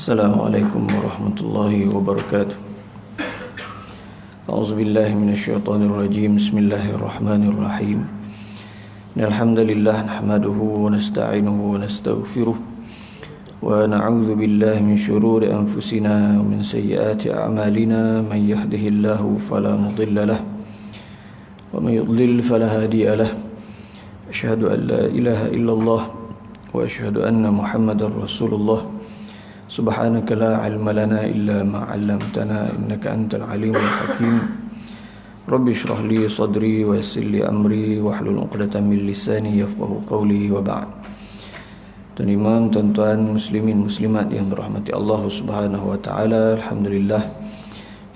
Assalamualaikum warahmatullahi wabarakatuh. A'udzubillahi minasyaitonirrajim. Bismillahirrahmanirrahim. Alhamdulillah nahmaduhu wa nasta'inuhu wa nastaghfiruh wa na'udzu billahi min shururi anfusina wa min sayyiati a'malina. Man yahdihillahu fala mudilla lahu wa man yudlil fala hadiya lahu. Asyhadu an la ilaha illallah wa asyhadu anna Muhammadar Rasulullah. Subhanaka la ilma lana illa ma 'allamtana innaka antal alimul hakim. Rabbi shrah li sadri wa yassir li amri wahlul 'uqdatam min lisani yafqahu qawli wa ba'd. Tuan Imam, tuan-tuan muslimin muslimat yang dirahmati Allah Subhanahu wa taala, alhamdulillah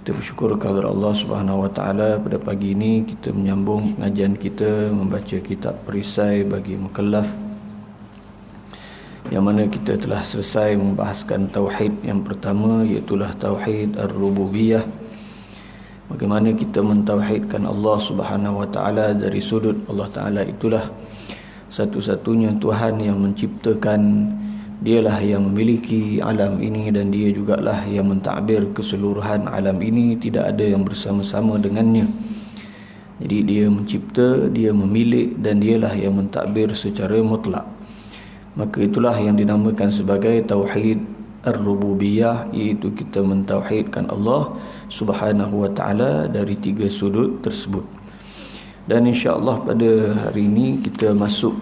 kita bersyukur kepada Allah Subhanahu wa taala pada pagi ini kita menyambung pengajian kita membaca kitab perisai bagi mukallaf, yang mana kita telah selesai membahaskan tauhid yang pertama, iaitulah tauhid ar-rububiyah. Bagaimana kita mentauhidkan Allah Subhanahu wa taala dari sudut Allah taala itulah satu-satunya Tuhan yang menciptakan, dialah yang memiliki alam ini dan dia jugalah yang mentadbir keseluruhan alam ini, tidak ada yang bersama-sama dengannya. Jadi dia mencipta, dia memilih dan dialah yang mentadbir secara mutlak. Maka itulah yang dinamakan sebagai tauhid ar-rububiyah, iaitu kita mentauhidkan Allah Subhanahu wa taala dari tiga sudut tersebut. Dan insya-Allah pada hari ini kita masuk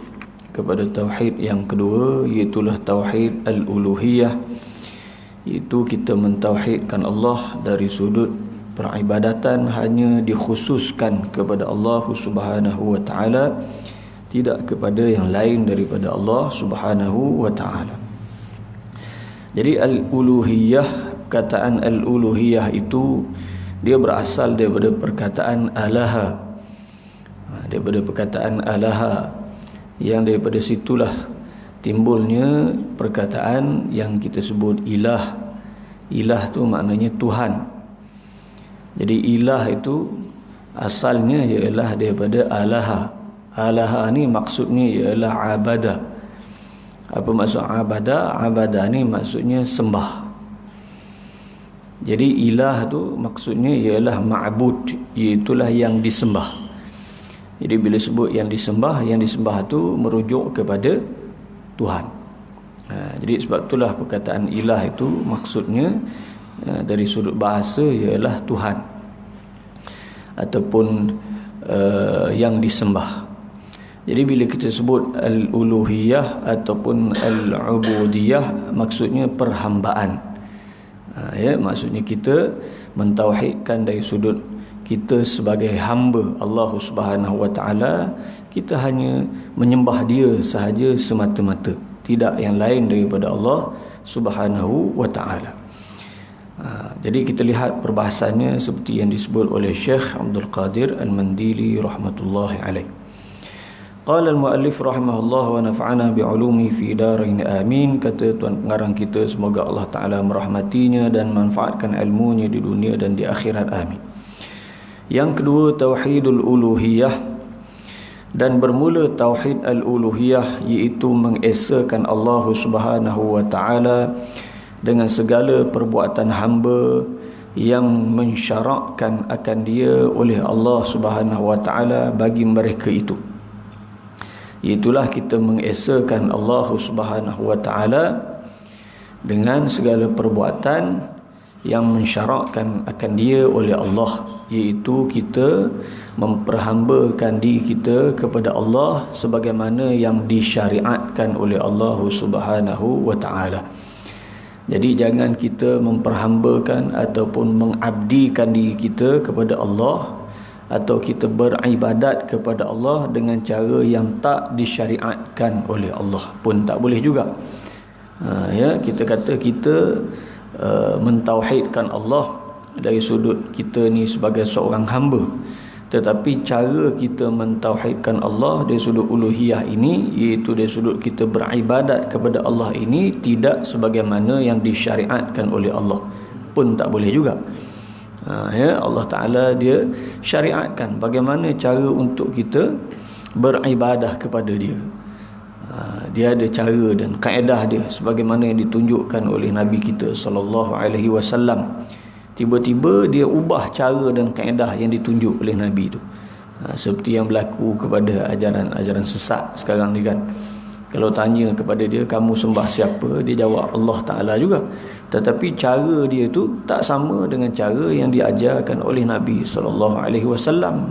kepada tauhid yang kedua, iaitulah tauhid al-uluhiyah, iaitu kita mentauhidkan Allah dari sudut peribadatan hanya dikhususkan kepada Allah Subhanahu wa taala, tidak kepada yang lain daripada Allah Subhanahu wa taala. Jadi al-uluhiyah, perkataan al-uluhiyah itu dia berasal daripada perkataan alaha. Daripada perkataan alaha, yang daripada situlah timbulnya perkataan yang kita sebut ilah. Ilah tu maknanya Tuhan. Jadi ilah itu asalnya ialah daripada alaha. Alaha ni maksudnya ialah abada. Apa maksud abada? Abada ni maksudnya sembah. Jadi ilah tu maksudnya ialah ma'bud, iaitulah yang disembah. Jadi bila sebut yang disembah tu merujuk kepada Tuhan. Jadi sebab itulah perkataan ilah itu maksudnya dari sudut bahasa ialah Tuhan ataupun yang disembah. Jadi bila kita sebut al-uluhiyah ataupun al-ubudiyah, maksudnya perhambaan. Maksudnya kita mentauhidkan dari sudut kita sebagai hamba Allah Subhanahu wa taala, kita hanya menyembah dia sahaja semata-mata, tidak yang lain daripada Allah Subhanahu wa taala. Jadi kita lihat perbahasannya seperti yang disebut oleh Syekh Abdul Qadir Al-Mandili rahmatullahi alaih. Qala al-muallif rahimahullah wa nafa'ana bi'ulumi fi darain amin. Kata tuan pengarang kita, semoga Allah Ta'ala merahmatinya dan manfaatkan ilmunya di dunia dan di akhirat, amin. Yang kedua, tauhidul uluhiyah. Dan bermula tauhid al-uluhiyah iaitu mengesakan Allah Subhanahu wa taala dengan segala perbuatan hamba yang mensyarakkan akan dia oleh Allah Subhanahu wa taala bagi mereka itu. Itulah kita mengesakan Allah Subhanahu wa taala dengan segala perbuatan yang mensyarakkan akan dia oleh Allah, iaitu kita memperhambakan diri kita kepada Allah sebagaimana yang disyariatkan oleh Allah Subhanahu wa taala. Jadi jangan kita memperhambakan ataupun mengabdikan diri kita kepada Allah atau kita beribadat kepada Allah dengan cara yang tak disyariatkan oleh Allah pun tak boleh juga. Kita kata kita mentauhidkan Allah dari sudut kita ni sebagai seorang hamba, tetapi cara kita mentauhidkan Allah dari sudut uluhiyah ini, iaitu dari sudut kita beribadat kepada Allah ini, tidak sebagaimana yang disyariatkan oleh Allah pun tak boleh juga. Allah Ta'ala dia syariatkan bagaimana cara untuk kita beribadah kepada dia. Dia ada cara dan kaedah dia sebagaimana yang ditunjukkan oleh Nabi kita sallallahu alaihi wasallam. Tiba-tiba dia ubah cara dan kaedah yang ditunjuk oleh Nabi itu. Seperti yang berlaku kepada ajaran-ajaran sesat sekarang ni kan. Kalau tanya kepada dia, kamu sembah siapa? Dia jawab Allah Ta'ala juga. Tetapi cara dia tu tak sama dengan cara yang diajarkan oleh Nabi SAW.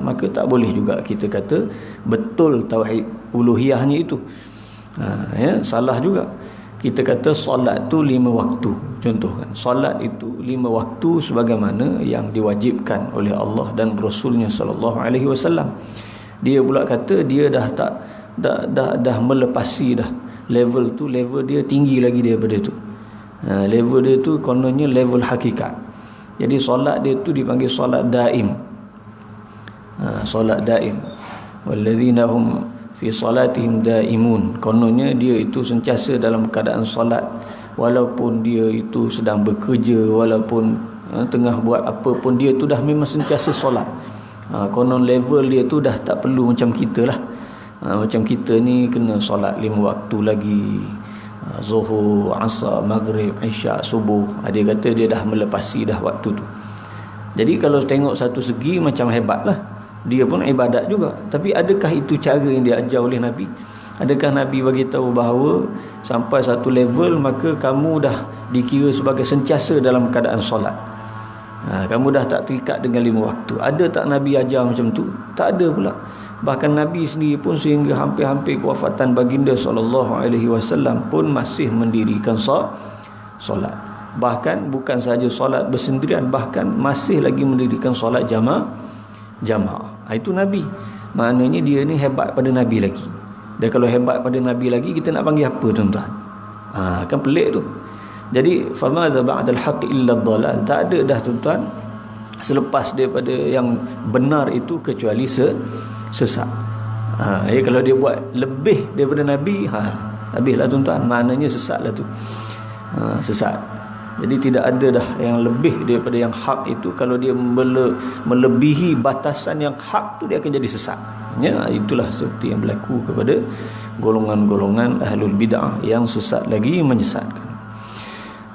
Maka tak boleh juga kita kata betul tauhid uluhiyahnya itu. Salah juga. Kita kata solat tu 5 waktu. Contoh kan, solat itu 5 waktu sebagaimana yang diwajibkan oleh Allah dan Rasulnya SAW. Dia pula kata dia dah melepasi dah level tu, level dia tinggi lagi daripada tu. Level dia tu kononnya level hakikat. Jadi solat dia tu dipanggil solat daim. Solat daim. Wallazina hum fi salatihim daimun. Kononnya dia itu sentiasa dalam keadaan solat walaupun dia itu sedang bekerja, walaupun tengah buat apa pun, dia tu dah memang sentiasa solat. Konon level dia tu dah tak perlu macam kita lah. Macam kita ni kena solat 5 waktu lagi, Zuhur, Asar, Maghrib, Isyak, Subuh. Dia kata dia dah melepasi dah waktu tu. Jadi kalau tengok satu segi macam hebat lah, dia pun ibadat juga. Tapi adakah itu cara yang diajar oleh Nabi? Adakah Nabi bagi tahu bahawa sampai satu level maka kamu dah dikira sebagai sentiasa dalam keadaan solat, kamu dah tak terikat dengan 5 waktu? Ada tak Nabi ajar macam tu? Tak ada pula. Bahkan Nabi sendiri pun sehingga hampir-hampir kewafatan baginda SAW pun masih mendirikan solat. Bahkan bukan sahaja solat bersendirian, bahkan masih lagi mendirikan solat jamaah. Itu Nabi. Maknanya dia ni hebat pada Nabi lagi. Dan kalau hebat pada Nabi lagi, kita nak panggil apa tuan-tuan? Kan pelik tu. Jadi famaza ba'dal haqq illa dhalal. Tak ada dah tuan-tuan selepas daripada yang benar itu kecuali sesat. Kalau dia buat lebih daripada Nabi, habislah tuan-tuan, maknanya sesatlah tu. Sesat. Jadi tidak ada dah yang lebih daripada yang hak itu. Kalau dia melebihi batasan yang hak tu, dia akan jadi sesat. Itulah seperti yang berlaku kepada golongan-golongan ahlul bid'ah yang sesat lagi menyesatkan.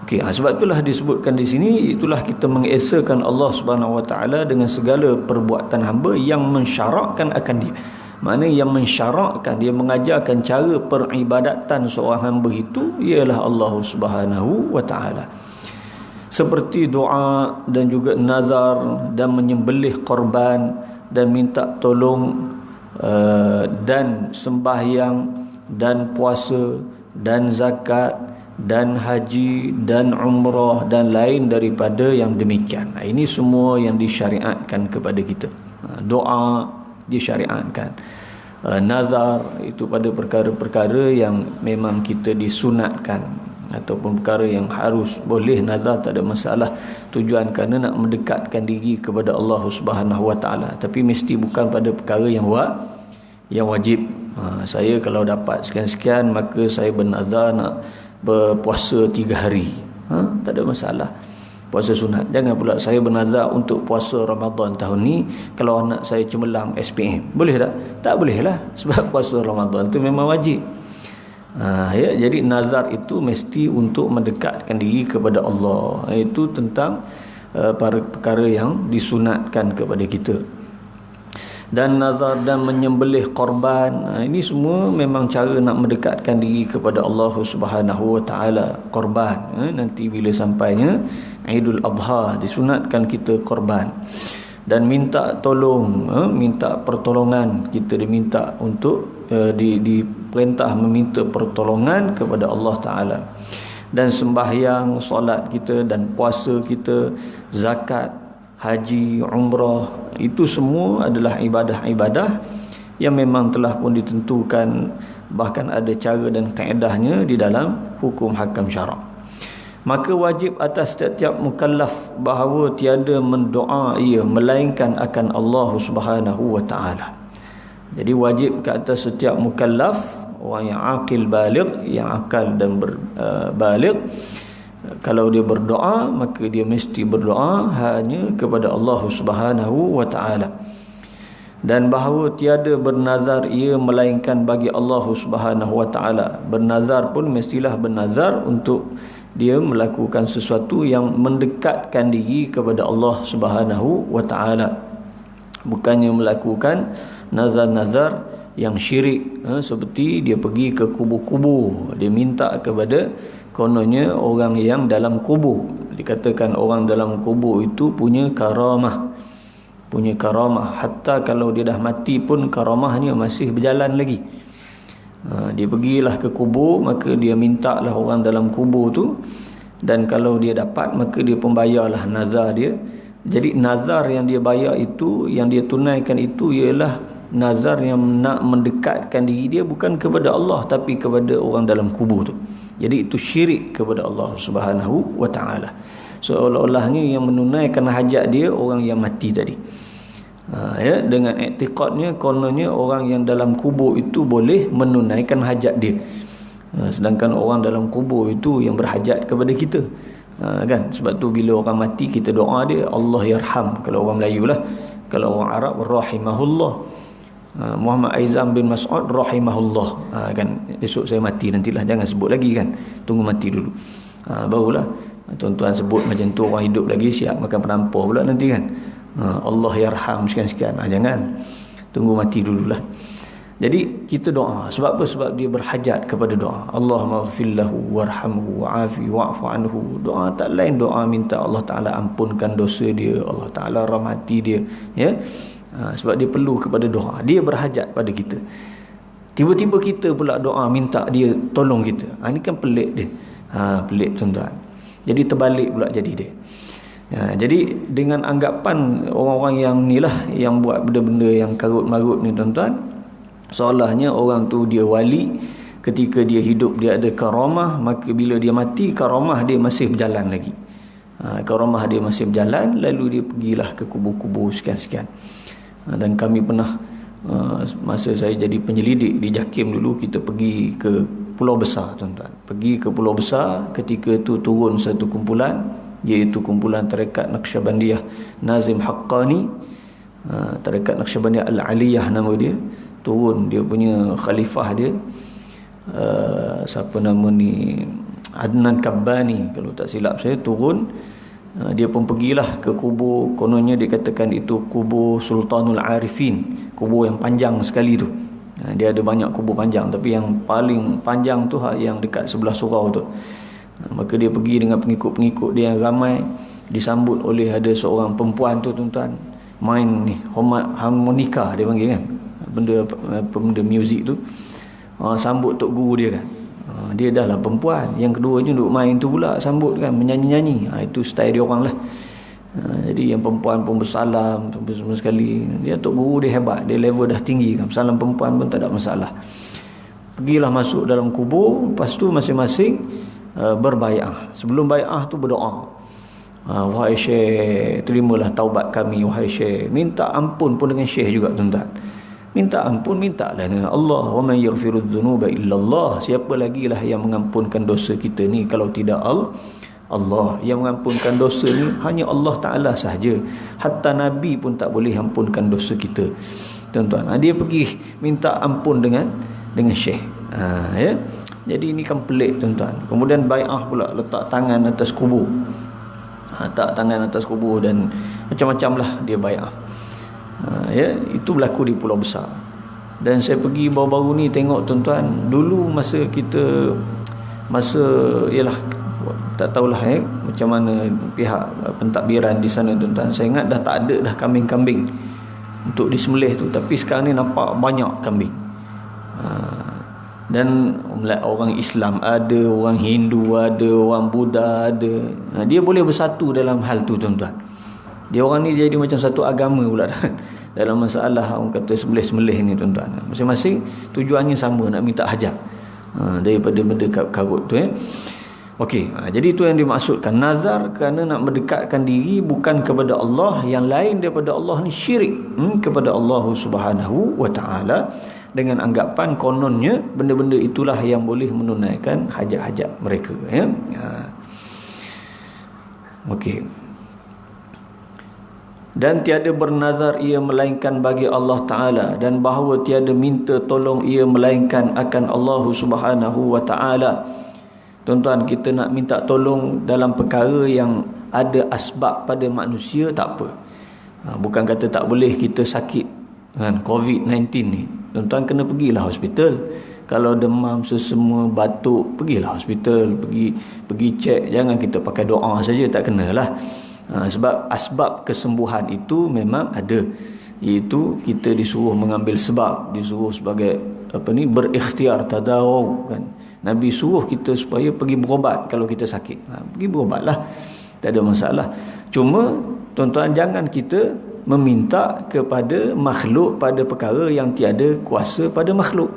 Sebab itulah disebutkan di sini, itulah kita mengesakan Allah Subhanahu Wa Taala dengan segala perbuatan hamba yang mensyarakkan akan dia. Maknanya yang mensyarakkan, dia mengajarkan cara peribadatan seorang hamba itu ialah Allah Subhanahu Wa Taala. Seperti doa dan juga nazar dan menyembelih korban dan minta tolong dan sembahyang dan puasa dan zakat dan haji dan umrah dan lain daripada yang demikian. Ini semua yang disyariatkan kepada kita. Doa disyariatkan. Nazar itu pada perkara-perkara yang memang kita disunatkan, ataupun perkara yang harus. Boleh nazar, tak ada masalah, tujuan kerana nak mendekatkan diri kepada Allah Subhanahu Wa Taala. Tapi mesti bukan pada perkara yang wajib. Saya kalau dapat sekian-sekian, maka saya bernazar nak berpuasa 3 hari. Tak ada masalah. Puasa sunat. Jangan pula saya bernazar untuk puasa Ramadan tahun ni, kalau anak saya cemerlang SPM. Boleh tak? Tak boleh lah. Sebab puasa Ramadan tu memang wajib. Jadi nazar itu mesti untuk mendekatkan diri kepada Allah. Itu tentang perkara yang disunatkan kepada kita. Dan nazar dan menyembelih korban, ini semua memang cara nak mendekatkan diri kepada Allah Subhanahu Wa Taala. Korban, nanti bila sampainya Idul Adha, disunatkan kita korban. Dan minta tolong, minta pertolongan, kita diminta untuk diperintah meminta pertolongan kepada Allah Taala. Dan sembahyang, solat kita dan puasa kita, zakat, haji, umrah, itu semua adalah ibadah-ibadah yang memang telah pun ditentukan, bahkan ada cara dan kaedahnya di dalam hukum hakam syarak. Maka wajib atas setiap mukallaf bahawa tiada mendoa ia melainkan akan Allah Subhanahu Wa Taala. Jadi wajib ke atas setiap mukallaf, orang yang akil baligh, yang akal dan baligh, kalau dia berdoa, maka dia mesti berdoa hanya kepada Allah Subhanahu Wa Taala. dan bahawa tiada bernazar ia melainkan bagi Allah Subhanahu wa taala. Bernazar pun mestilah bernazar untuk dia melakukan sesuatu yang mendekatkan diri kepada Allah Subhanahu wa taala, bukannya melakukan nazar-nazar yang syirik, seperti dia pergi ke kubur-kubur, dia minta kepada kononnya orang yang dalam kubur. Dikatakan orang dalam kubur itu punya karamah, hatta kalau dia dah mati pun karamahnya masih berjalan lagi. Dia pergilah ke kubur, maka dia mintalah orang dalam kubur tu, dan kalau dia dapat maka dia pun bayarlah nazar dia. Jadi nazar yang dia bayar itu, yang dia tunaikan itu ialah nazar yang nak mendekatkan diri dia bukan kepada Allah tapi kepada orang dalam kubur tu. Jadi itu syirik kepada Allah Subhanahu wa taala. Seolah-olahnya yang menunaikan hajat dia orang yang mati tadi. Dengan i'tiqadnya kononnya orang yang dalam kubur itu boleh menunaikan hajat dia, sedangkan orang dalam kubur itu yang berhajat kepada kita, kan? Sebab tu bila orang mati kita doa dia Allah yarham, kalau orang Melayu lah. Kalau orang Arab rahimahullah. Muhammad Aizam bin Mas'ud rahimahullah, kan? Esok saya mati nantilah, jangan sebut lagi, kan? Tunggu mati dulu, barulah tuan-tuan sebut macam tu. Orang hidup lagi siap makan penampar pula nanti, kan? Allah yarham sekian-sekian, jangan, tunggu mati dululah. Jadi kita doa, sebab apa? Sebab dia berhajat kepada doa. Allahumma ighfir lahu warhamhu wa'afi wa'fu anhu. Doa tak lain doa minta Allah Taala ampunkan dosa dia, Allah Taala rahmati dia, ya. Sebab dia perlu kepada doa, dia berhajat pada kita. Tiba-tiba kita pula doa minta dia tolong kita. Ini kan pelik dia. Pelik tuan-tuan. Jadi terbalik pula jadi dia. Jadi dengan anggapan orang-orang yang ni lah, yang buat benda-benda yang karut-marut ni tuan-tuan, seolahnya orang tu dia wali, ketika dia hidup dia ada karamah, maka bila dia mati karamah dia masih berjalan lagi. Karamah dia masih berjalan, lalu dia pergilah ke kubur-kubur sekian-sekian. Dan kami pernah, masa saya jadi penyelidik di JAKIM dulu, kita pergi ke Pulau Besar tuan-tuan. Pergi ke Pulau Besar, ketika itu turun satu kumpulan, iaitu kumpulan Tarekat Naqsyabandiyah Nazim Haqqani, Tarekat Naqsyabandiyah Al-Aliyah nama dia. Turun dia punya khalifah dia, siapa nama ni, Adnan Kabbani kalau tak silap saya, turun. Dia pun pergilah ke kubur, kononnya dikatakan itu kubur Sultanul Arifin, kubur yang panjang sekali tu. Dia ada banyak kubur panjang, tapi yang paling panjang tu yang dekat sebelah surau tu. Maka dia pergi dengan pengikut-pengikut dia yang ramai, disambut oleh ada seorang perempuan tu tuan-tuan, main ni harmonika dia panggil, kan, benda muzik tu. Sambut tok guru dia, kan. Dia dah lah perempuan, yang keduanya duk main tu pula sambut, kan, menyanyi-nyanyi. Itu style dia orang lah. Jadi yang perempuan pun bersalam semua sekali. Dia tok guru dia hebat, dia level dah tinggi, kan, salam perempuan pun tak ada masalah. Pergilah masuk dalam kubur, lepas tu masing-masing berbai'ah. Sebelum bai'ah tu berdoa, wahai Syekh, terimalah taubat kami, wahai Syekh. Minta ampun pun dengan Syekh juga tuan-tuan. Minta ampun, mintalah dengan Allah. Wa man yaghfirudz dzunuba illallah. Siapa lagi lah yang mengampunkan dosa kita ni kalau tidak Allah. Yang mengampunkan dosa ni hanya Allah Ta'ala sahaja. Hatta Nabi pun tak boleh ampunkan dosa kita, tuan-tuan. Dia pergi minta ampun dengan Syekh, ya. Jadi ini kan pelik tuan-tuan. Kemudian bai'ah pula, letak tangan atas kubur. Letak tangan atas kubur dan macam-macam lah dia bai'ah. Ya, itu berlaku di Pulau Besar. Dan saya pergi baru-baru ni tengok tuan-tuan. Dulu masa ialah tak tahulah macam mana pihak pentadbiran di sana tuan-tuan. Saya ingat dah tak ada dah kambing-kambing untuk disembelih tu, tapi sekarang ni nampak banyak kambing. Dan orang Islam ada, orang Hindu ada, orang Buddha ada. Dia boleh bersatu dalam hal tu tuan-tuan. Dia orang ni jadi macam satu agama pula dalam masalah orang kata sembelih-sembelih ni tuan-tuan. Masing-masing tujuannya sama, nak minta hajat daripada benda karut tu, ya. Okey, jadi itu yang dimaksudkan nazar, kerana nak mendekatkan diri bukan kepada Allah, yang lain daripada Allah ni syirik kepada Allah Subhanahu wa taala, dengan anggapan kononnya benda-benda itulah yang boleh menunaikan hajat-hajat mereka, ya. Okey. dan tiada bernazar ia melainkan bagi Allah Ta'ala, dan bahawa tiada minta tolong ia melainkan akan Allah Subhanahu wa Ta'ala. Tuan-tuan, kita nak minta tolong dalam perkara yang ada asbab pada manusia, tak apa. Bukan kata tak boleh kita sakit kan, COVID-19 ni, tuan-tuan kena pergilah hospital. Kalau demam, sesama, batuk, pergilah hospital, pergi cek. Jangan kita pakai doa saja, tak kenalah. Sebab asbab kesembuhan itu memang ada, iaitu kita disuruh mengambil sebab, disuruh sebagai berikhtiar, tadawu kan. Nabi suruh kita supaya pergi berobat kalau kita sakit. Pergi berobatlah, tak ada masalah. Cuma tuan-tuan, jangan kita meminta kepada makhluk pada perkara yang tiada kuasa pada makhluk.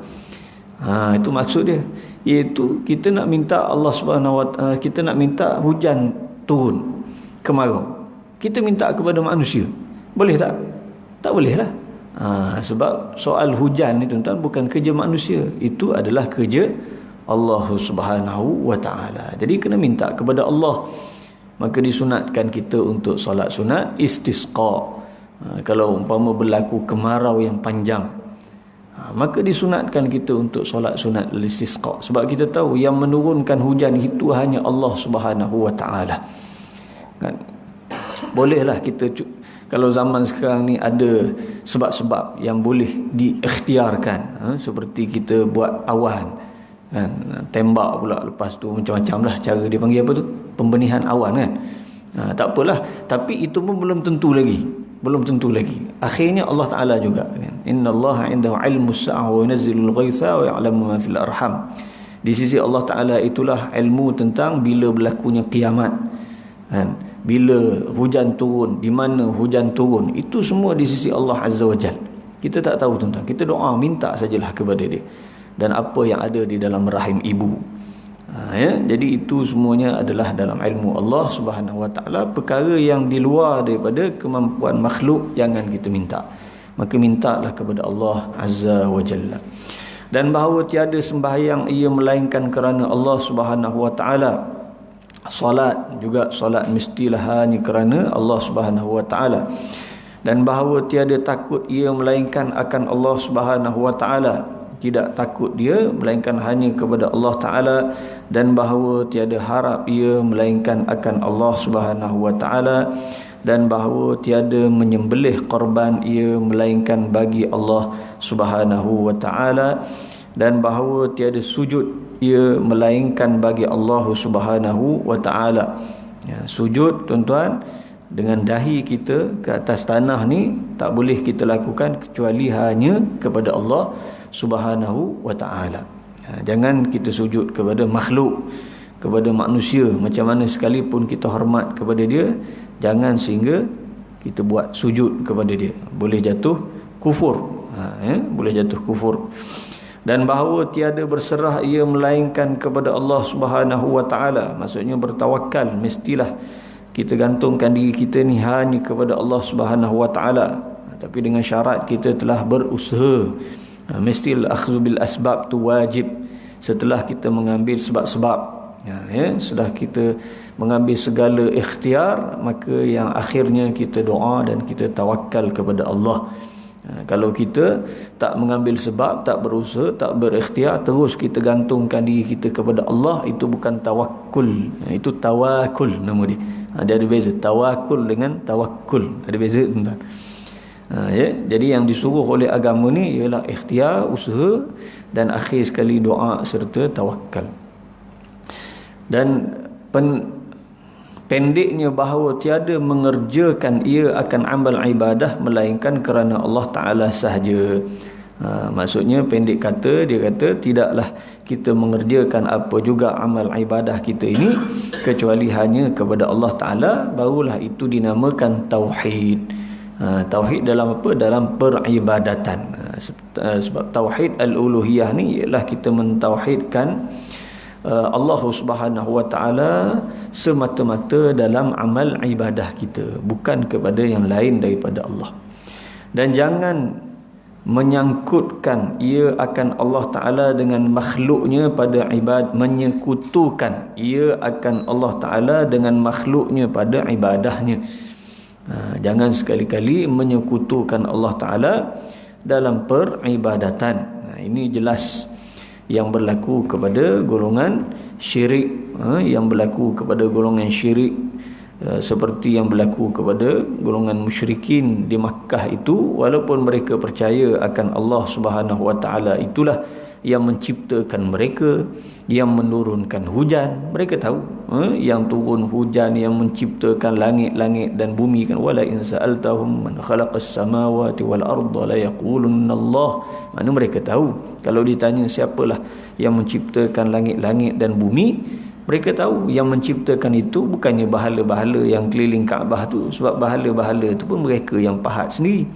Itu maksud dia, iaitu kita nak minta Allah Subhanahu wa Ta'ala, kita nak minta hujan turun, kemarau, kita minta kepada manusia, boleh tak? Tak boleh lah. Sebab soal hujan ni tuan-tuan bukan kerja manusia, itu adalah kerja Allah Subhanahu wa Ta'ala. Jadi kena minta kepada Allah. Maka disunatkan kita untuk solat sunat istisqa. Kalau umpama berlaku kemarau yang panjang, maka disunatkan kita untuk solat sunat istisqa. Sebab kita tahu yang menurunkan hujan itu hanya Allah Subhanahu wa Ta'ala kan? Bolehlah kita, kalau zaman sekarang ni ada sebab-sebab yang boleh diikhtiarkan, seperti kita buat awan kan, tembak pula, lepas tu macam-macam lah cara dia panggil apa tu, pembenihan awan kan. Tak apalah, tapi itu pun belum tentu lagi. Akhirnya Allah Ta'ala juga kan, innallaha indahu ilmus sa'ah wa yunazzilul ghaitha wa ya'lamu ma fil arham. Di sisi Allah Ta'ala itulah ilmu tentang bila berlakunya kiamat kan, bila hujan turun, di mana hujan turun, itu semua di sisi Allah Azza wa Jal. Kita tak tahu tuan-tuan, kita doa minta sajalah kepada dia, dan apa yang ada di dalam rahim ibu. Jadi itu semuanya adalah dalam ilmu Allah Subhanahu wa Ta'ala. Perkara yang di luar daripada kemampuan makhluk jangan kita minta. Maka mintalah kepada Allah Azza wa Jalla. Dan bahawa tiada sembahyang ia melainkan kerana Allah Subhanahu wa Ta'ala. Salat juga, salat mestilah hanya kerana Allah Subhanahu wa Ta'ala. Dan bahawa tiada takut ia melainkan akan Allah Subhanahu wa Ta'ala. Tidak takut dia melainkan hanya kepada Allah Ta'ala. Dan bahawa tiada harap ia melainkan akan Allah Subhanahu wa Ta'ala. Dan bahawa tiada menyembelih korban ia melainkan bagi Allah Subhanahu wa Ta'ala. Dan bahawa tiada sujud ia melainkan bagi Allah Subhanahu wa Ta'ala. Sujud tuan-tuan dengan dahi kita ke atas tanah ni tak boleh kita lakukan kecuali hanya kepada Allah Subhanahu wa Ta'ala. Jangan kita sujud kepada makhluk, kepada manusia, macam mana sekalipun kita hormat kepada dia, jangan sehingga kita buat sujud kepada dia, boleh jatuh kufur. Boleh jatuh kufur. Dan bahawa tiada berserah ia melainkan kepada Allah Subhanahu wa Ta'ala. Maksudnya bertawakal, mestilah kita gantungkan diri kita ni hanya kepada Allah Subhanahu wa Ta'ala. Tapi dengan syarat kita telah berusaha. Mestilah akhdhu bil asbab tu wajib. Setelah kita mengambil sebab-sebab, setelah kita mengambil segala ikhtiar, maka yang akhirnya kita doa dan kita tawakal kepada Allah. Kalau kita tak mengambil sebab, tak berusaha, tak berikhtiar, terus kita gantungkan diri kita kepada Allah, itu bukan tawakkul, itu tawakul nama dia. Dia ada beza, tawakul dengan tawakkul, ada beza tuan-tuan. Jadi yang disuruh oleh agama ni ialah ikhtiar, usaha, dan akhir sekali doa serta tawakal. Dan pendeknya bahawa tiada mengerjakan ia akan amal ibadah melainkan kerana Allah Ta'ala sahaja. Maksudnya pendek kata, dia kata tidaklah kita mengerjakan apa juga amal ibadah kita ini kecuali hanya kepada Allah Ta'ala, barulah itu dinamakan tauhid. Tauhid dalam apa? Dalam peribadatan. Sebab tauhid al-uluhiyah ni ialah kita mentauhidkan Allah Subhanahu wa Ta'ala semata-mata dalam amal ibadah kita, bukan kepada yang lain daripada Allah. Dan jangan menyangkutkan ia akan Allah Ta'ala dengan makhluknya pada menyekutukan ia akan Allah Ta'ala dengan makhluknya pada ibadahnya. Jangan sekali-kali menyekutukan Allah Ta'ala dalam peribadatan. Ini jelas yang berlaku kepada golongan syirik, yang berlaku kepada golongan syirik, seperti yang berlaku kepada golongan musyrikin di Makkah itu. Walaupun mereka percaya akan Allah Subhanahu Wa Ta'ala itulah yang menciptakan mereka, yang menurunkan hujan. Mereka tahu yang turun hujan, yang menciptakan langit-langit dan bumi kan. Wala in sa'altahum man khalaqas samawati wal arda la yaqulunna Allah. Mana mereka tahu kalau ditanya siapalah yang menciptakan langit-langit dan bumi, mereka tahu yang menciptakan itu bukannya bahala-bahala yang keliling Kaabah tu, sebab bahala-bahala itu pun mereka yang pahat sendiri.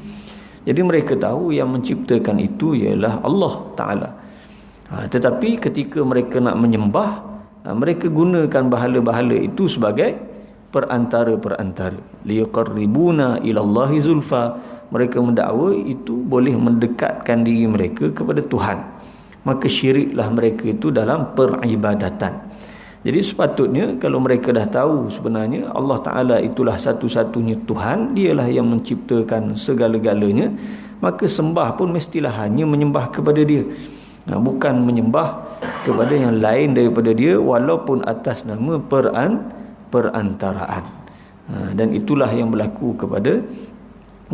Jadi mereka tahu yang menciptakan itu ialah Allah Ta'ala. Tetapi ketika mereka nak menyembah, mereka gunakan bahala-bahala itu sebagai perantara-perantara. Liqarribuna ilallahi zulfa. Mereka mendakwa itu boleh mendekatkan diri mereka kepada Tuhan. Maka syiriklah mereka itu dalam peribadatan. Jadi sepatutnya kalau mereka dah tahu sebenarnya Allah Ta'ala itulah satu-satunya Tuhan, dialah yang menciptakan segala-galanya, maka sembah pun mestilah hanya menyembah kepada dia, bukan menyembah kepada yang lain daripada dia, walaupun atas nama perantaraan. Dan itulah yang berlaku kepada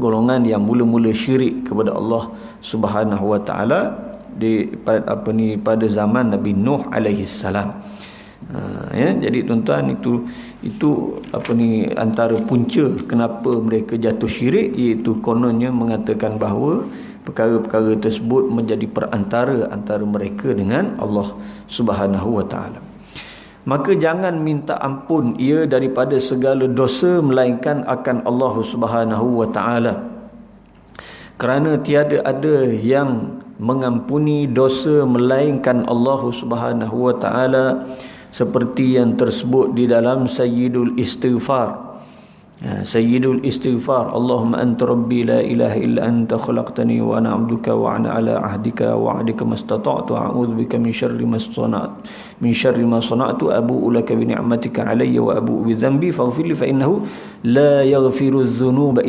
golongan yang mula-mula syirik kepada Allah Subhanahu Wa Ta'ala pada zaman Nabi Nuh alaihi salam. Jadi tuan-tuan, itu antara punca kenapa mereka jatuh syirik, iaitu kononnya mengatakan bahawa perkara-perkara tersebut menjadi perantara antara mereka dengan Allah Subhanahu Wa Ta'ala. Maka jangan minta ampun ia daripada segala dosa melainkan akan Allah Subhanahu Wa Ta'ala, kerana tiada ada yang mengampuni dosa melainkan Allah Subhanahu Wa Ta'ala, seperti yang tersebut di dalam Sayyidul Istighfar. Sayyidul Istighfar, Allahumma anta rabbi la ilaha illa anta khalaqtani wa ana 'abduka wa ana 'ala 'ahdika wa 'adika mastata'tu a'udzu bika min syarri ma sana'tu abu'u laka bi ni'matika 'alayya wa abu'u bi dhanbi faghfir li fa innahu la yaghfiru adh-dhunuba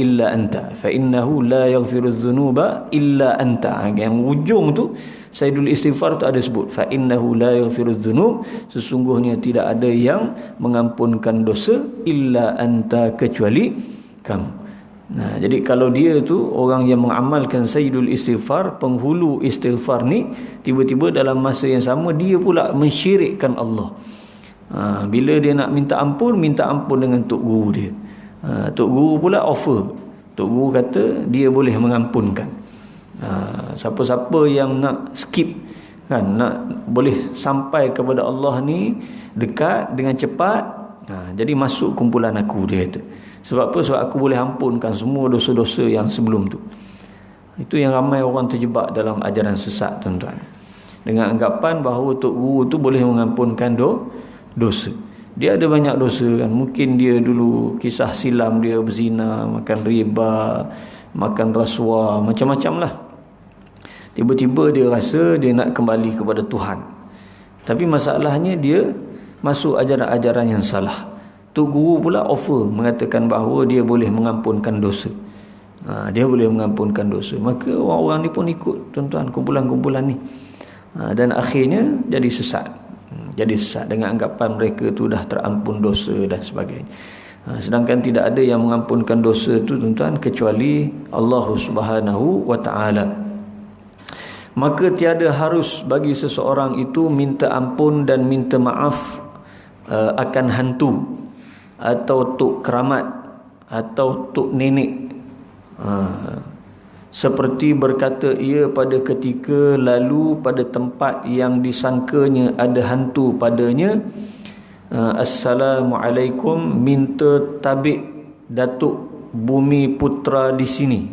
illa anta Yang ujung tu Sayyidul Istighfar tu ada sebut fa innahu la yaghfiru adh-dhunub, sesungguhnya tidak ada yang mengampunkan dosa illa anta, kecuali kamu. Jadi kalau dia tu orang yang mengamalkan Sayyidul Istighfar, penghulu istighfar ni, tiba-tiba dalam masa yang sama dia pula mensyirikkan Allah. Bila dia nak minta ampun dengan tok guru dia. Tok guru pula offer. Tok guru kata dia boleh mengampunkan. Siapa-siapa yang nak skip kan, nak boleh sampai kepada Allah ni dekat dengan cepat, jadi masuk kumpulan aku, dia kata. Sebab apa? Sebab aku boleh ampunkan semua dosa-dosa yang sebelum tu. Itu yang ramai orang terjebak dalam ajaran sesat, tuan-tuan, dengan anggapan bahawa tok guru tu boleh mengampunkan dosa. Dia ada banyak dosa kan. Mungkin dia dulu kisah silam, dia berzina, makan riba, makan rasuah, macam-macam lah. Tiba-tiba dia rasa dia nak kembali kepada Tuhan, tapi masalahnya dia masuk ajaran-ajaran yang salah. Tok guru pula offer, mengatakan bahawa dia boleh mengampunkan dosa. Dia boleh mengampunkan dosa. Maka orang-orang ni pun ikut, tuan-tuan, kumpulan-kumpulan ni. Dan akhirnya jadi sesat. Jadi sesat dengan anggapan mereka tu dah terampun dosa dan sebagainya. Sedangkan tidak ada yang mengampunkan dosa tu, tuan-tuan, kecuali Allah Subhanahu Wa Ta'ala. Maka tiada harus bagi seseorang itu minta ampun dan minta maaf akan hantu atau tok keramat atau tok nenek, seperti berkata ia pada ketika lalu pada tempat yang disangkanya ada hantu padanya, Assalamualaikum, minta tabik Datuk Bumi Putra di sini.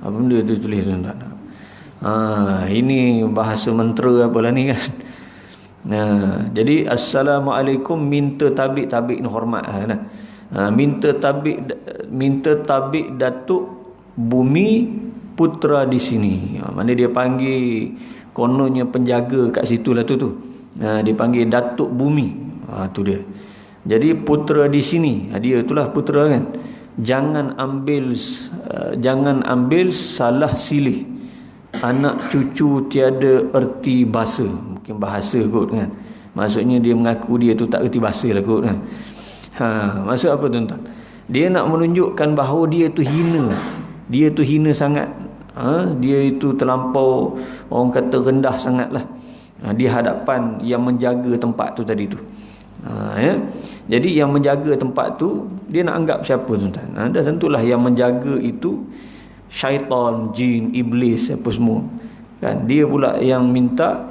Apa benda tu tulis, tuan-tuan? Ini bahasa mentera apalah ni kan. Jadi Assalamualaikum, minta tabik ni hormat. Minta tabik Datuk Bumi Putra di sini. Mana dia panggil, kononnya penjaga kat situ lah tu. Dia panggil Datuk Bumi. Tu dia. Jadi putra di sini, dia itulah putra kan. jangan ambil salah silih. Anak cucu tiada erti bahasa. Mungkin bahasa kot kan. Maksudnya dia mengaku dia tu tak erti bahasa lah kot kan. Maksud apa tuan-tuan? Dia nak menunjukkan bahawa dia tu hina. Dia tu hina sangat. Dia itu terlampau, orang kata rendah sangatlah. Di hadapan yang menjaga tempat tu tadi tu. Ya. Jadi yang menjaga tempat tu, dia nak anggap siapa tuan-tuan? Dan tentulah yang menjaga itu syaitan, jin, iblis, apa semua kan. Dia pula yang minta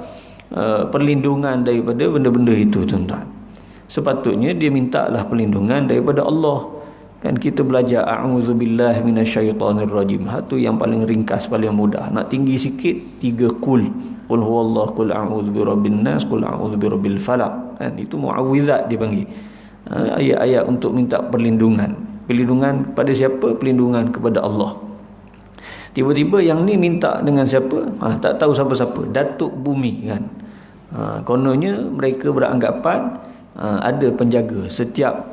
perlindungan daripada benda-benda itu tuan-tuan. Sepatutnya dia mintalah perlindungan daripada Allah. Kan kita belajar a'udzubillahi minasyaitonirrajim. Itu yang paling ringkas, paling mudah. Nak tinggi sikit 3 qul huwallahu, qul a'udzu birabbin nas, qul a'udzu birabbil falaq. Kan itu muawwizat dipanggil. Ayat-ayat untuk minta perlindungan. Perlindungan kepada siapa? Perlindungan kepada Allah. Tiba-tiba yang ni minta dengan siapa? Tak tahu siapa-siapa. Datuk Bumi kan. Kononnya mereka beranggapan ada penjaga. Setiap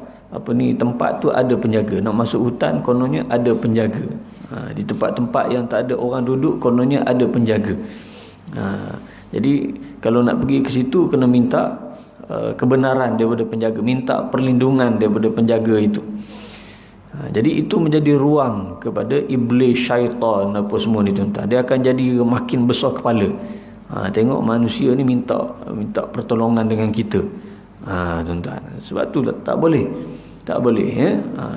tempat tu ada penjaga. Nak masuk hutan kononnya ada penjaga. Di tempat-tempat yang tak ada orang duduk kononnya ada penjaga. Jadi kalau nak pergi ke situ kena minta kebenaran daripada penjaga, minta perlindungan daripada penjaga itu. Jadi itu menjadi ruang kepada iblis, syaitan, apa semua ni tuan-tuan. Dia akan jadi makin besar kepala. Tengok manusia ni minta pertolongan dengan kita. Tuan-tuan. Sebab tu tak boleh. Tak boleh ya.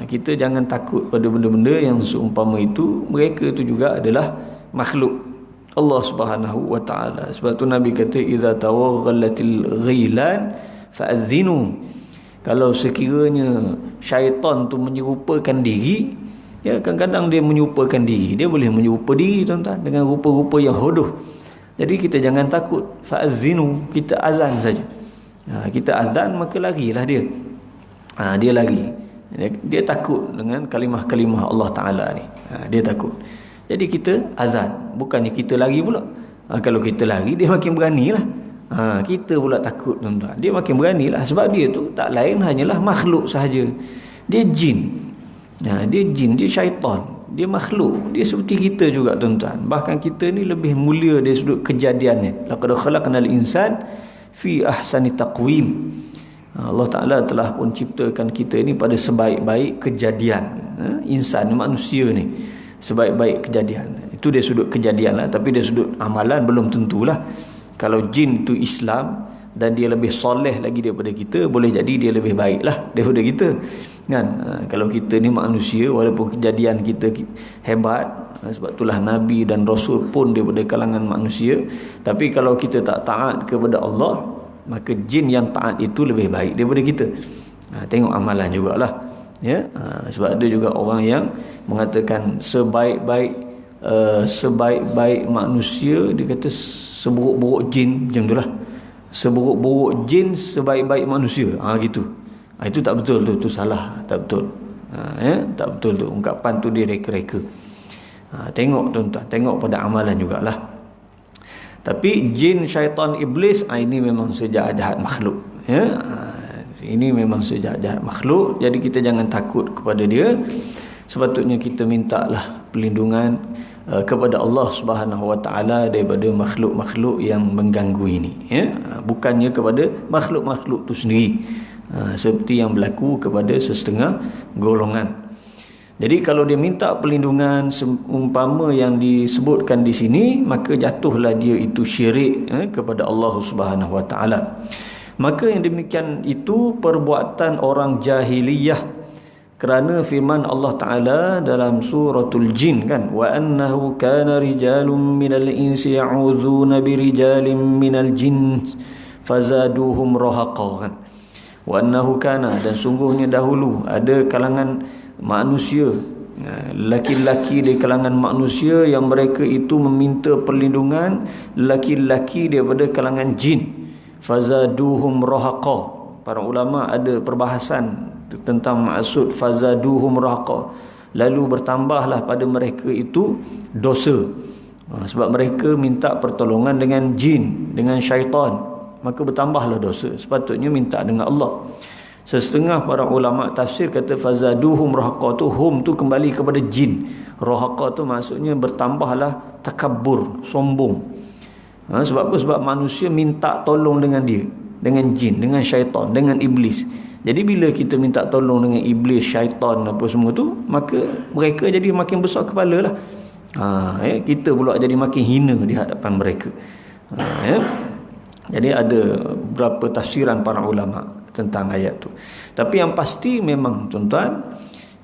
Kita jangan takut pada benda-benda yang seumpama itu. Mereka itu juga adalah makhluk Allah Subhanahu wa taala. Sebab tu Nabi kata idza tawaghalatil ghilan fa'adhinu. Kalau sekiranya syaitan tu menyerupakan diri, ya kadang-kadang dia menyerupakan diri. Dia boleh menyerupa diri tuan-tuan dengan rupa-rupa yang hodoh. Jadi kita jangan takut. Fa'adhinu, kita azan saja. Kita azan maka larilah dia. Dia lari. Dia takut dengan kalimah-kalimah Allah Ta'ala ni. Dia takut. Jadi kita azan. Bukannya kita lari pula. Kalau kita lari, dia makin beranilah. Kita pula takut tuan-tuan. Dia makin beranilah. Sebab dia tu tak lain hanyalah makhluk sahaja. Dia jin. Dia jin, dia syaitan. Dia makhluk. Dia seperti kita juga tuan-tuan. Bahkan kita ni lebih mulia dari sudut kejadiannya. Laqad khalaqnal insan fi ahsani taqwim. Allah Ta'ala telah pun ciptakan kita ini pada sebaik-baik kejadian. Insan, manusia ni sebaik-baik kejadian. Itu dari sudut kejadian lah. Tapi dari sudut amalan belum tentulah. Kalau jin itu Islam dan dia lebih soleh lagi daripada kita, boleh jadi dia lebih baik lah daripada kita kan. Kalau kita ni manusia, walaupun kejadian kita hebat, sebab itulah Nabi dan Rasul pun daripada kalangan manusia. Tapi kalau kita tak taat kepada Allah, maka jin yang taat itu lebih baik daripada kita. Tengok amalan jugalah ya. Sebab ada juga orang yang mengatakan sebaik-baik manusia, dia kata seburuk-buruk jin, macam itulah. Seburuk-buruk jin sebaik-baik manusia. Gitu. Itu tak betul tu, salah, tak betul. Tak betul tu. Ungkapan tu dia reka-reka. Tengok tuan-tuan, tengok pada amalan jugalah. Tapi jin, syaitan, iblis, ini memang sejahat-jahat makhluk ya. Ini memang sejahat-jahat makhluk. Jadi kita jangan takut kepada dia. Sepatutnya kita mintalah perlindungan kepada Allah Subhanahu wa taala daripada makhluk-makhluk yang mengganggu ini ya. Bukannya kepada makhluk-makhluk itu sendiri, seperti yang berlaku kepada sesetengah golongan. Jadi kalau dia minta perlindungan seumpama yang disebutkan di sini, maka jatuhlah dia itu syirik kepada Allah Subhanahu wa taala. Maka yang demikian itu perbuatan orang jahiliyah. Kerana firman Allah Ta'ala dalam suratul Jin kan, wa annahu kana rijalun minal insi ya'udzuuna birijalin minal jin fazaduhum rahaqa kan. Wa annahu kana, dan sungguhnya dahulu ada kalangan manusia, laki-laki dari kalangan manusia yang mereka itu meminta perlindungan laki-laki daripada kalangan jin. Fazaduhum rahaqa. Para ulama ada perbahasan tentang maksud fazaduhum rahaqa. Lalu bertambahlah pada mereka itu dosa. Sebab mereka minta pertolongan dengan jin, dengan syaitan, maka bertambahlah dosa. Sepatutnya minta dengan Allah. Setengah para ulama tafsir kata fazaduhum rahaqa, tu hum tu kembali kepada jin. Rahaqa tu maksudnya bertambahlah takabbur, sombong. Sebab apa? Sebab manusia minta tolong dengan dia, dengan jin, dengan syaitan, dengan iblis. Jadi bila kita minta tolong dengan iblis, syaitan apa semua tu, maka mereka jadi makin besar kepala lah. Kita pula jadi makin hina di hadapan mereka. Jadi ada beberapa tafsiran para ulama tentang ayat tu. Tapi yang pasti memang tuan-tuan,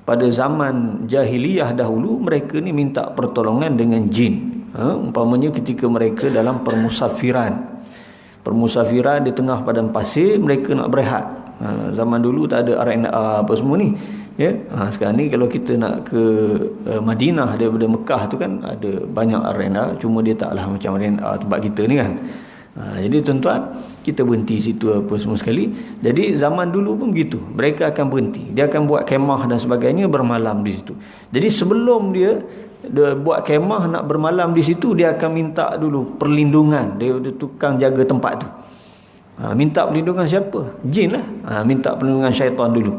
pada zaman jahiliyah dahulu mereka ni minta pertolongan dengan jin. Umpamanya ketika mereka dalam permusafiran di tengah padang pasir, mereka nak berehat. Zaman dulu tak ada RNA apa semua ni, ya. Sekarang ni kalau kita nak ke Madinah daripada Mekah tu kan ada banyak RNA, cuma dia taklah macam RNA tempat kita ni kan. Jadi tuan-tuan, kita berhenti situ apa semua sekali. Jadi zaman dulu pun begitu, mereka akan berhenti, dia akan buat kemah dan sebagainya, bermalam di situ. Jadi sebelum dia buat kemah nak bermalam di situ, dia akan minta dulu perlindungan dia tukang jaga tempat tu. Minta perlindungan siapa? Jin lah. Minta perlindungan syaitan dulu.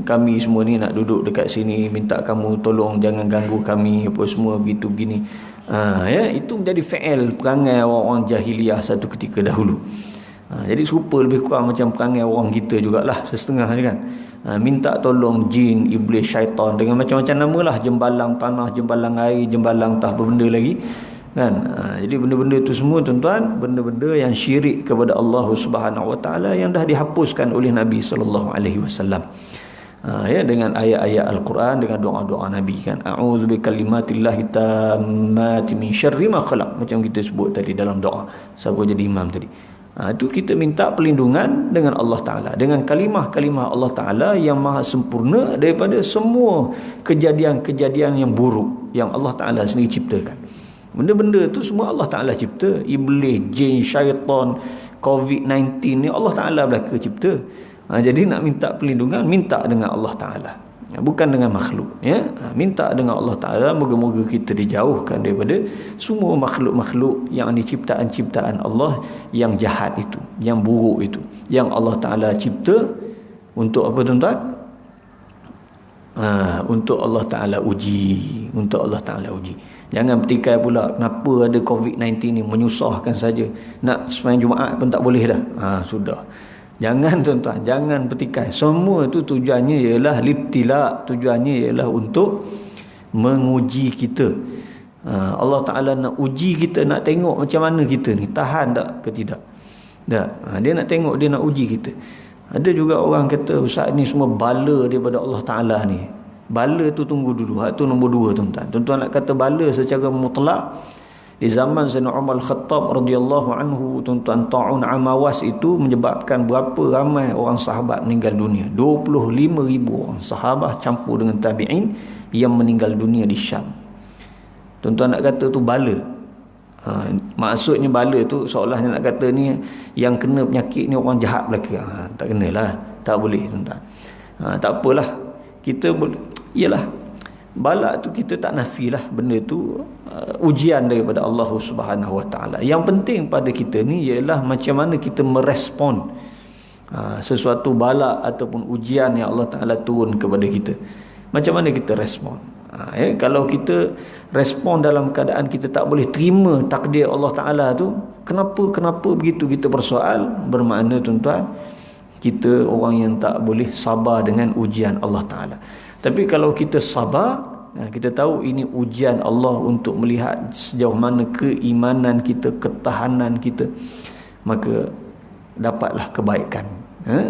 Kami semua ni nak duduk dekat sini, minta kamu tolong jangan ganggu kami apa semua begitu begini. Itu menjadi fi'il perangai orang-orang jahiliyah satu ketika dahulu. Jadi serupa lebih kurang macam perangai orang kita jugalah setengah je kan. Minta tolong jin, iblis, syaitan dengan macam-macam nama lah, jembalang tanah, jembalang air, jembalang tak apa benda lagi kan. Jadi benda-benda tu semua tuan-tuan, benda-benda yang syirik kepada Allah Subhanahu Wa Taala yang dah dihapuskan oleh Nabi sallallahu alaihi wasallam. Dengan ayat-ayat Al-Quran, dengan doa-doa Nabi kan. A'udzu bikalimatillahi tammati min syarri ma khalaq, macam kita sebut tadi dalam doa siapa jadi imam tadi. Itu kita minta perlindungan dengan Allah Ta'ala, dengan kalimah-kalimah Allah Ta'ala yang maha sempurna daripada semua kejadian-kejadian yang buruk yang Allah Ta'ala sendiri ciptakan. Benda-benda tu semua Allah Ta'ala cipta. Iblis, jin, syaitan, COVID-19 ni Allah Ta'ala belaka cipta. Jadi nak minta perlindungan, minta dengan Allah Ta'ala, bukan dengan makhluk, ya. Minta dengan Allah Ta'ala, moga-moga kita dijauhkan daripada semua makhluk-makhluk yang ni ciptaan-ciptaan Allah yang jahat itu, yang buruk itu, yang Allah Ta'ala cipta untuk apa tuan-tuan? Untuk Allah Ta'ala uji, untuk Allah Ta'ala uji. Jangan petikai pula kenapa ada COVID-19 ni, menyusahkan saja, nak sembahyang Jumaat pun tak boleh dah. Sudah. Jangan tuan-tuan, jangan petikai. Semua tu tujuannya ialah libtila, tujuannya ialah untuk menguji kita. Allah Ta'ala nak uji kita, nak tengok macam mana kita ni, tahan tak ke tidak. Dia nak tengok, dia nak uji kita. Ada juga orang kata ustaz ni semua bala daripada Allah Ta'ala ni. Bala tu tunggu dulu, itu nombor 2 tuan-tuan. Tuan-tuan nak kata bala secara mutlak, di zaman Sayyidina Umar Al-Khattab radhiyallahu anhu, tuan-tuan, ta'un amawas itu menyebabkan berapa ramai orang sahabat meninggal dunia. 25,000 orang sahabat campur dengan tabi'in yang meninggal dunia di Syam. Tuan-tuan nak kata tu bala. Maksudnya bala tu seolah-olah nak kata ni yang kena penyakit ni orang jahat belaka. Tak kenalah, tak boleh tuan-tuan. Tak apalah, kita boleh, iyalah bala tu kita tak nafilah, benda tu ujian daripada Allah Subhanahu Wa Taala. Yang penting pada kita ni ialah macam mana kita merespon sesuatu bala ataupun ujian yang Allah Taala turun kepada kita. Macam mana kita respon? Kalau kita respon dalam keadaan kita tak boleh terima takdir Allah Taala tu, kenapa begitu kita bersoal, bermakna tuan-tuan kita orang yang tak boleh sabar dengan ujian Allah Taala. Tapi kalau kita sabar, kita tahu ini ujian Allah untuk melihat sejauh mana keimanan kita, ketahanan kita, maka dapatlah kebaikan,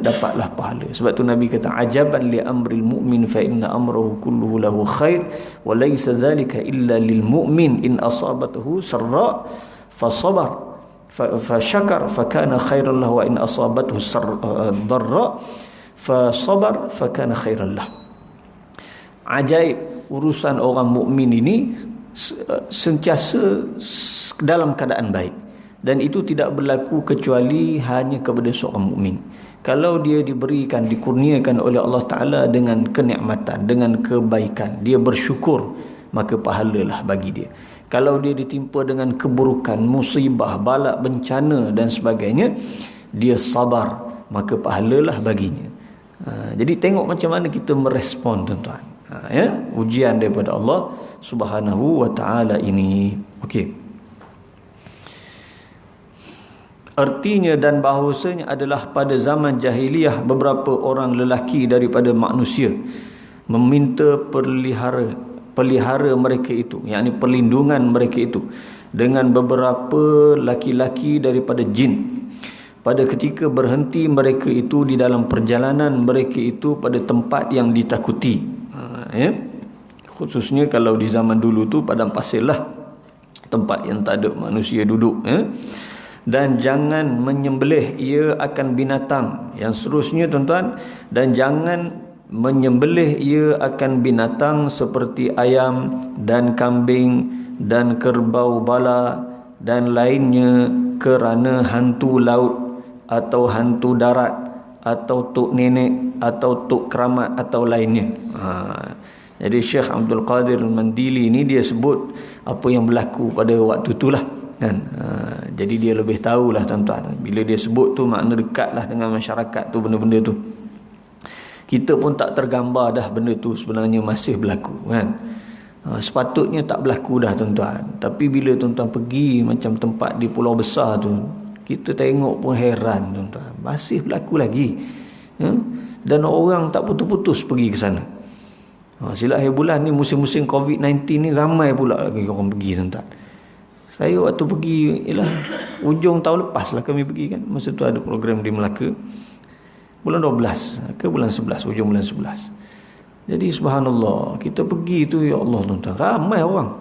dapatlah pahala. Sebab tu Nabi kata ajaban li amril mu'min fa inna amrahu kulluhu lahu khair wa laysa dhalika illa lil mu'min in asabathu sarra fa sabar fa syakar fa kana khairan lahu wa in asabathu dharra fa sabar fa kana khairan lahu. Ajaib urusan orang mukmin ini sentiasa dalam keadaan baik, dan itu tidak berlaku kecuali hanya kepada seorang mukmin. Kalau dia diberikan, dikurniakan oleh Allah Ta'ala dengan kenikmatan, dengan kebaikan, dia bersyukur, maka pahalalah bagi dia. Kalau dia ditimpa dengan keburukan, musibah, bala, bencana dan sebagainya, dia sabar, maka pahalalah baginya. Jadi tengok macam mana kita merespon, tuan-tuan. Ya, ujian daripada Allah Subhanahu wa taala ini. Okey. Artinya dan bahawasanya adalah pada zaman jahiliyah beberapa orang lelaki daripada manusia meminta pelihara mereka itu, yakni perlindungan mereka itu dengan beberapa laki-laki daripada jin. Pada ketika berhenti mereka itu di dalam perjalanan mereka itu pada tempat yang ditakuti. Ya. Khususnya kalau di zaman dulu tu padang pasir lah, tempat yang tak ada manusia duduk. Ya. Dan jangan menyembelih ia akan binatang. Yang seterusnya, tuan-tuan, dan jangan menyembelih ia akan binatang seperti ayam dan kambing dan kerbau bala dan lainnya kerana hantu laut atau hantu darat atau tok nenek atau tok keramat atau lainnya. Jadi Syekh Abdul Qadir Mandili ni dia sebut apa yang berlaku pada waktu itulah kan. Jadi dia lebih tahulah, tuan-tuan. Bila dia sebut tu makna dekatlah dengan masyarakat tu benda-benda tu. Kita pun tak tergambar dah benda tu sebenarnya masih berlaku kan. Sepatutnya tak berlaku dah, tuan-tuan. Tapi bila tuan-tuan pergi macam tempat di pulau besar tu, kita tengok pun heran, tuan-tuan. Masih berlaku lagi. Ya? Dan orang tak putus-putus pergi ke sana. Silap akhir bulan ni, musim-musim COVID-19 ni, ramai pula lagi orang pergi, tuan-tuan. Saya waktu pergi, ialah ujung tahun lepas lah kami pergi kan. Masa tu ada program di Melaka. Bulan 12 ke bulan 11, ujung bulan 11. Jadi subhanallah, kita pergi tu, ya Allah, tuan-tuan, ramai orang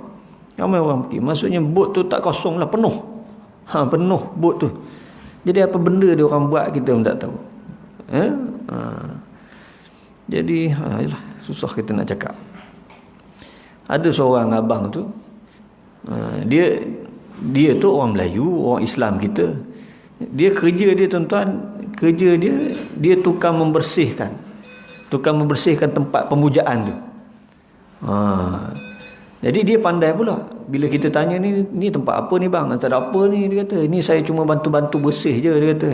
pergi. Maksudnya bot tu tak kosong lah, penuh. Penuh bot tu. Jadi apa benda dia orang buat kita pun tak tahu. Jadi yalah, susah kita nak cakap. Ada seorang abang tu, dia tu orang Melayu, orang Islam kita. Dia kerja dia, tuan-tuan, kerja dia tukang membersihkan tempat pemujaan tu. Jadi dia pandai pula. Bila kita tanya ni tempat apa ni bang? Tak ada apa ni, dia kata. Ni saya cuma bantu-bantu bersih je, dia kata.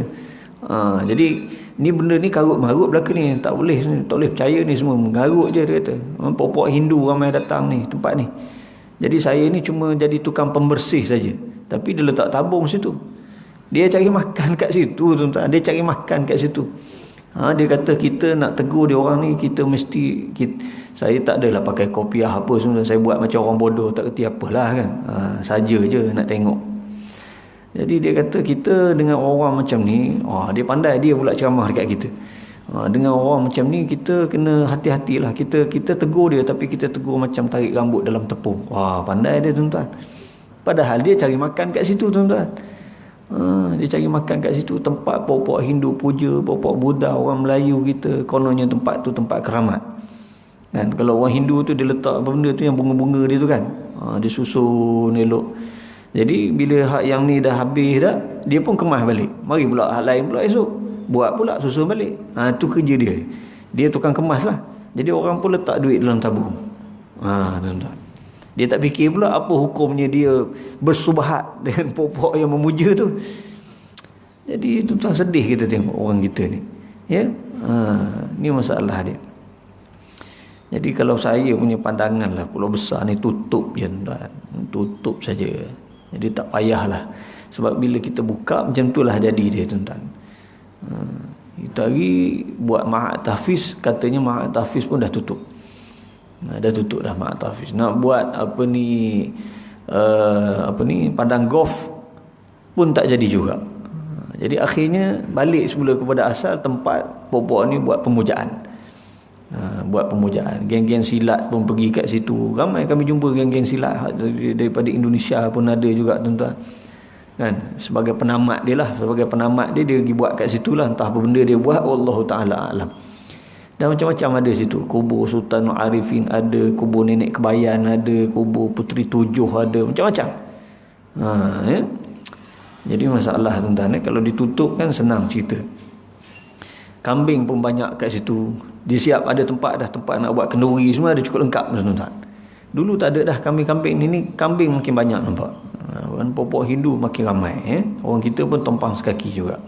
Jadi ni benda ni karut-marut belaka ni, tak boleh percaya ni semua, mengarut je, dia kata. Pokok Hindu ramai datang ni tempat ni. Jadi saya ni cuma jadi tukang pembersih saja. Tapi dia letak tabung situ. Dia cari makan kat situ, tuan-tuan. Dia cari makan kat situ. Dia kata kita nak tegur dia orang ni, kita mesti saya tak adalah pakai kopiah apa semua. Saya buat macam orang bodoh, tak kerti apalah kan. Saja je nak tengok. Jadi dia kata kita dengan orang macam ni, dia pandai dia pula ceramah dekat kita. Dengan orang macam ni kita kena hati-hatilah. Kita tegur dia, tapi kita tegur macam tarik rambut dalam tepung. Pandai dia, tuan-tuan. Padahal dia cari makan kat situ, tuan-tuan. Dia cari makan kat situ, tempat pokok Hindu puja, pokok Buddha orang Melayu kita, kononnya tempat tu tempat keramat. Dan kalau orang Hindu tu dia letak benda tu yang bunga-bunga dia tu kan. Dia susun elok. Jadi bila hak yang ni dah habis dah, dia pun kemas balik. Mari pula hak lain pula esok, buat pula susun balik. Tu kerja dia. Dia tukang kemas lah. Jadi orang pun letak duit dalam tabung. Tuan-tuan. Dia tak fikir pula apa hukumnya dia bersubahat dengan pokok yang memuja tu. Jadi tuan-tuan sedih kita tengok orang kita ni. Ya? Ni masalah dia. Jadi kalau saya punya pandangan lah, pulau besar ni tutup je, tuan. Tutup saja. Jadi tak payahlah. Sebab bila kita buka macam itulah jadi dia, tuan-tuan. Kita hari buat Ma'had Tahfiz, katanya Ma'had Tahfiz pun dah tutup. Dah tutup dah Ma'had Tahfiz. Nak buat padang golf pun tak jadi juga. Jadi akhirnya balik semula kepada asal, tempat pokok ni buat pemujaan. Geng-geng silat pun pergi kat situ. Ramai kami jumpa geng-geng silat daripada Indonesia pun ada juga, tuan-tuan. Kan, sebagai penamat dia pergi buat kat situ lah. Entah apa benda dia buat, wallahu taala alam. Dan macam-macam ada situ. Kubur Sultan Arifin ada, kubur Nenek Kebayan ada, kubur Puteri Tujuh ada, macam-macam. Ya? Jadi masalah, tuan-tuan, kalau ditutup kan senang cerita. Kambing pun banyak kat situ. Dia siap ada tempat nak buat kenduri semua ada cukup lengkap, tuan-tuan. Dulu tak ada dah kambing-kambing ni kambing makin banyak nampak. Pokok Hindu makin ramai. Orang kita pun tumpang sekaki juga.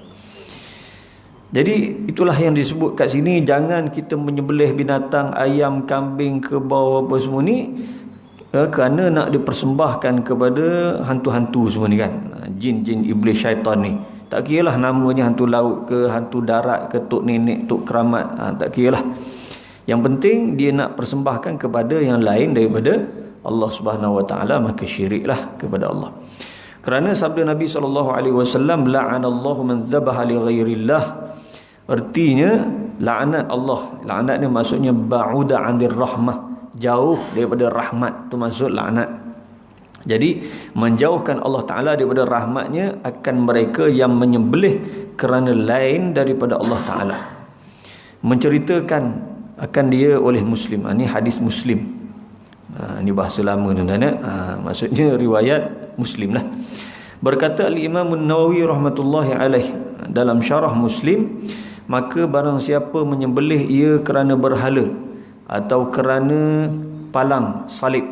Jadi itulah yang disebut kat sini, jangan kita menyembelih binatang, ayam, kambing, kerbau apa semua ni kerana nak dipersembahkan kepada hantu-hantu semua ni kan, jin-jin, iblis, syaitan ni. Tak kira lah namanya hantu laut ke, hantu darat ke, tok nenek, tok keramat, tak kira lah. Yang penting dia nak persembahkan kepada yang lain daripada Allah Subhanahu Wa Taala, maka syiriklah kepada Allah. Kerana sabda Nabi SAW, la'anallahu man dzabaha li ghairillah. Artinya laknat Allah. Laknat ni maksudnya ba'uda 'anir rahmah, jauh daripada rahmat, tu maksud laknat. Jadi menjauhkan Allah Ta'ala daripada rahmatnya akan mereka yang menyembelih kerana lain daripada Allah Ta'ala. Menceritakan akan dia oleh Muslim. Ini hadis Muslim. Ini bahasa lama tuan-tuan. Maksudnya riwayat Muslim lah. Berkata Al-Imam An-Nawawi rahmatullahi alaih dalam syarah Muslim, maka barang siapa menyembelih ia kerana berhala, atau kerana palang salib,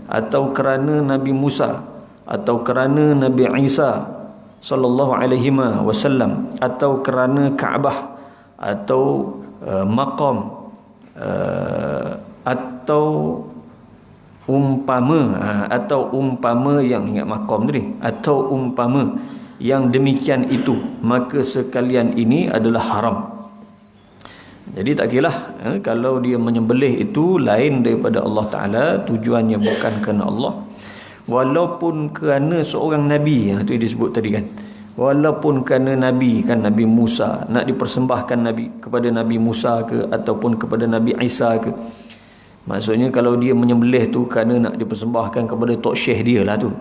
atau kerana Nabi Musa, atau kerana Nabi Isa sallallahu alaihi wasallam, atau kerana Kaabah, atau maqam, atau umpama yang ingat maqam tadi, atau umpama yang demikian itu, maka sekalian ini adalah haram. Jadi tak kiralah kalau dia menyembelih itu lain daripada Allah Ta'ala, tujuannya bukan kerana Allah, walaupun kerana seorang Nabi, itu yang disebut tadi kan, walaupun kerana Nabi kan, Nabi Musa, nak dipersembahkan Nabi kepada Nabi Musa ke, ataupun kepada Nabi Isa ke. Maksudnya kalau dia menyembelih tu kerana nak dipersembahkan kepada Tok Syekh dia lah tu,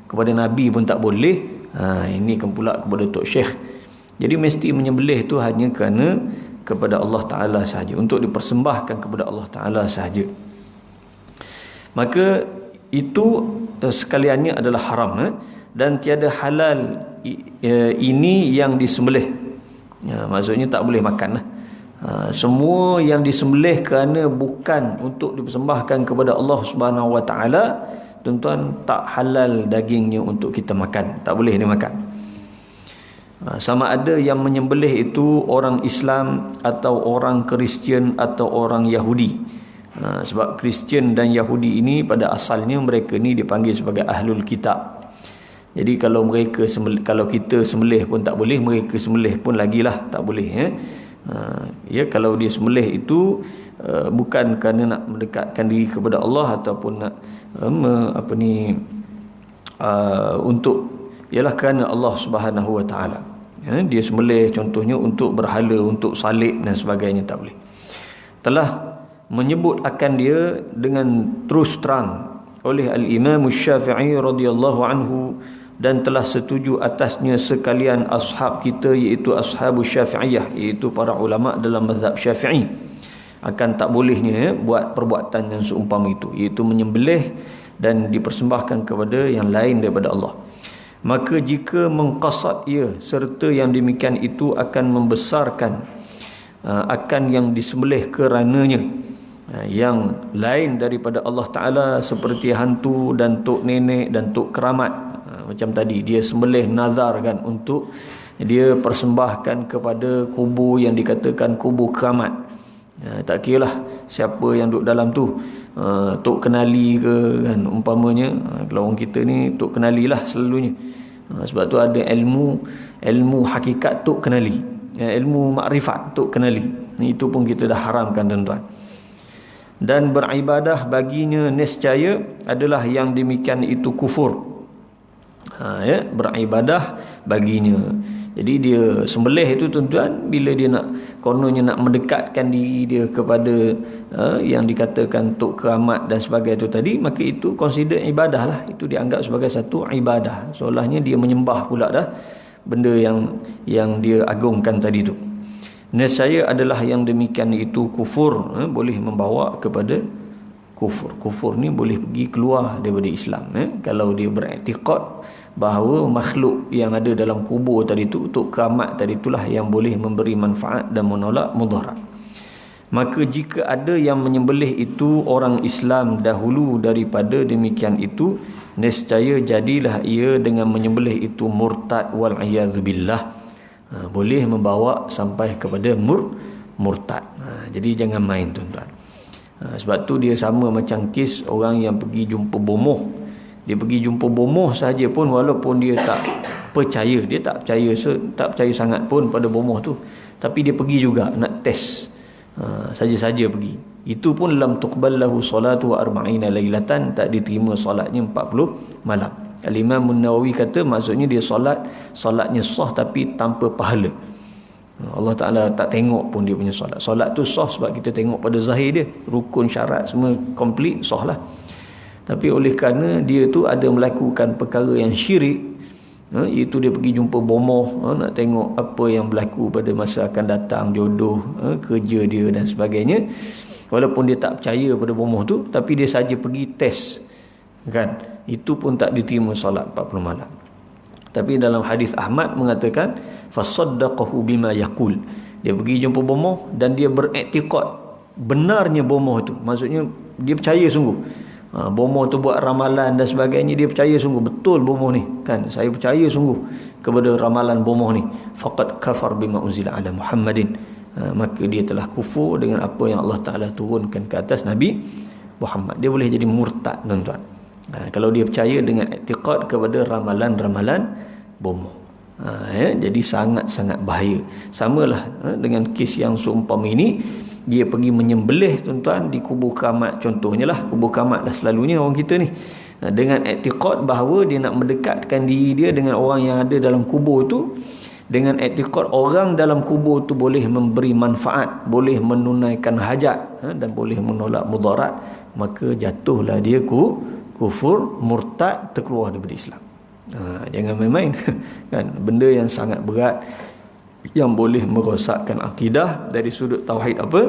kepada Nabi pun tak boleh. Ini kan pula kepada Tok Syekh. Jadi mesti menyembelih tu hanya kerana kepada Allah Ta'ala sahaja, untuk dipersembahkan kepada Allah Ta'ala sahaja. Maka itu sekaliannya adalah haram, dan tiada halal ini yang disembelih. Maksudnya tak boleh makan lah. Semua yang disembelih kerana bukan untuk dipersembahkan kepada Allah Subhanahu Wa Ta'ala, tuan-tuan, tak halal dagingnya untuk kita makan, tak boleh dimakan. Sama ada yang menyembelih itu orang Islam, atau orang Kristian, atau orang Yahudi. Sebab Kristian dan Yahudi ini pada asalnya mereka ni dipanggil sebagai Ahlul Kitab. Jadi kalau mereka kalau kita sembelih pun tak boleh, mereka sembelih pun lagilah tak boleh. Kalau dia sembelih itu bukan kerana nak mendekatkan diri kepada Allah, ataupun nak untuk ialah kerana Allah Subhanahu Wa Taala. Dia sembelih contohnya untuk berhala, untuk salib dan sebagainya, tak boleh. Telah menyebut akan dia dengan terus terang oleh Al-Imam Syafi'i radhiyallahu anhu, dan telah setuju atasnya sekalian ashab kita, iaitu ashabu Syafi'iyah, iaitu para ulama dalam mazhab Syafi'i, akan tak bolehnya buat perbuatan yang seumpama itu, iaitu menyembelih dan dipersembahkan kepada yang lain daripada Allah. Maka jika mengqasad ia, serta yang demikian itu akan membesarkan akan yang disembelih kerananya yang lain daripada Allah Ta'ala, seperti hantu dan tok nenek dan tok keramat. Macam tadi dia sembelih nazar kan, untuk dia persembahkan kepada kubur yang dikatakan kubur keramat. Tak kira lah siapa yang duduk dalam tu, tok kenali ke kan, umpamanya. Kalau orang kita ni tok kenali lah selalunya. Sebab tu ada ilmu hakikat tok kenali, ilmu makrifat tok kenali. Itu pun kita dah haramkan tuan-tuan. Dan beribadah baginya nescaya adalah yang demikian itu kufur. Beribadah baginya. Jadi dia sembelih itu tuan-tuan, bila dia nak kononnya nak mendekatkan diri dia kepada yang dikatakan tok keramat dan sebagainya itu tadi, maka itu consider ibadah lah. Itu dianggap sebagai satu ibadah. Seolahnya dia menyembah pula dah benda yang dia agungkan tadi tu. Nescaya adalah yang demikian itu kufur, boleh membawa kepada kufur. Kufur ni boleh pergi keluar daripada Islam. Kalau dia beriktikad bahawa makhluk yang ada dalam kubur tadi tu, untuk keramat tadi itulah yang boleh memberi manfaat dan menolak mudarat. Maka jika ada yang menyembelih itu orang Islam dahulu daripada demikian itu, nescaya jadilah ia dengan menyembelih itu murtad wal iyadzubillah. Boleh membawa sampai kepada murtad. Jadi jangan main tuan-tuan. Sebab tu dia sama macam kes orang yang pergi jumpa bomoh. Dia pergi jumpa bomoh saja pun, walaupun dia tak percaya, dia tak percaya sangat pun pada bomoh tu, tapi dia pergi juga nak test. Saja-saja pergi. Itu pun lam tuqbal lahu salatu arba'ina lailatan, tak diterima solatnya 40 malam. Al-Imam An-Nawawi kata maksudnya dia solatnya sah tapi tanpa pahala. Allah Ta'ala tak tengok pun dia punya solat. Solat tu sah sebab kita tengok pada zahir dia, rukun syarat semua komplit, sah lah. Tapi oleh kerana dia tu ada melakukan perkara yang syirik, iaitu dia pergi jumpa bomoh, nak tengok apa yang berlaku pada masa akan datang, jodoh, kerja dia dan sebagainya. Walaupun dia tak percaya pada bomoh tu, tapi dia saja pergi test, kan, itu pun tak diterima solat 40 malam. Tapi dalam hadis Ahmad mengatakan fasaddaqahu bima yaqul, dia pergi jumpa bomoh dan dia beriktikad benarnya bomoh itu. Maksudnya dia percaya sungguh. Bomoh tu buat ramalan dan sebagainya, dia percaya sungguh betul bomoh ni, kan, saya percaya sungguh kepada ramalan bomoh ni. Faqad kafar bima unzila ala Muhammadin, maka dia telah kufur dengan apa yang Allah Ta'ala turunkan ke atas Nabi Muhammad. Dia boleh jadi murtad tuan-tuan, kalau dia percaya dengan i'tiqad kepada ramalan-ramalan bomoh. Jadi sangat-sangat bahaya. Samalah dengan kes yang seumpama ini. Dia pergi menyembelih tuan-tuan di kubur keramat, contohnya lah kubur keramat dah selalunya orang kita ni, dengan i'tiqad bahawa dia nak mendekatkan diri dia dengan orang yang ada dalam kubur tu, dengan i'tiqad orang dalam kubur tu boleh memberi manfaat, boleh menunaikan hajat, dan boleh menolak mudarat, maka jatuhlah dia kufur, murtad, terkeluar daripada Islam. Jangan main-main kan, benda yang sangat berat yang boleh merosakkan akidah dari sudut tauhid apa?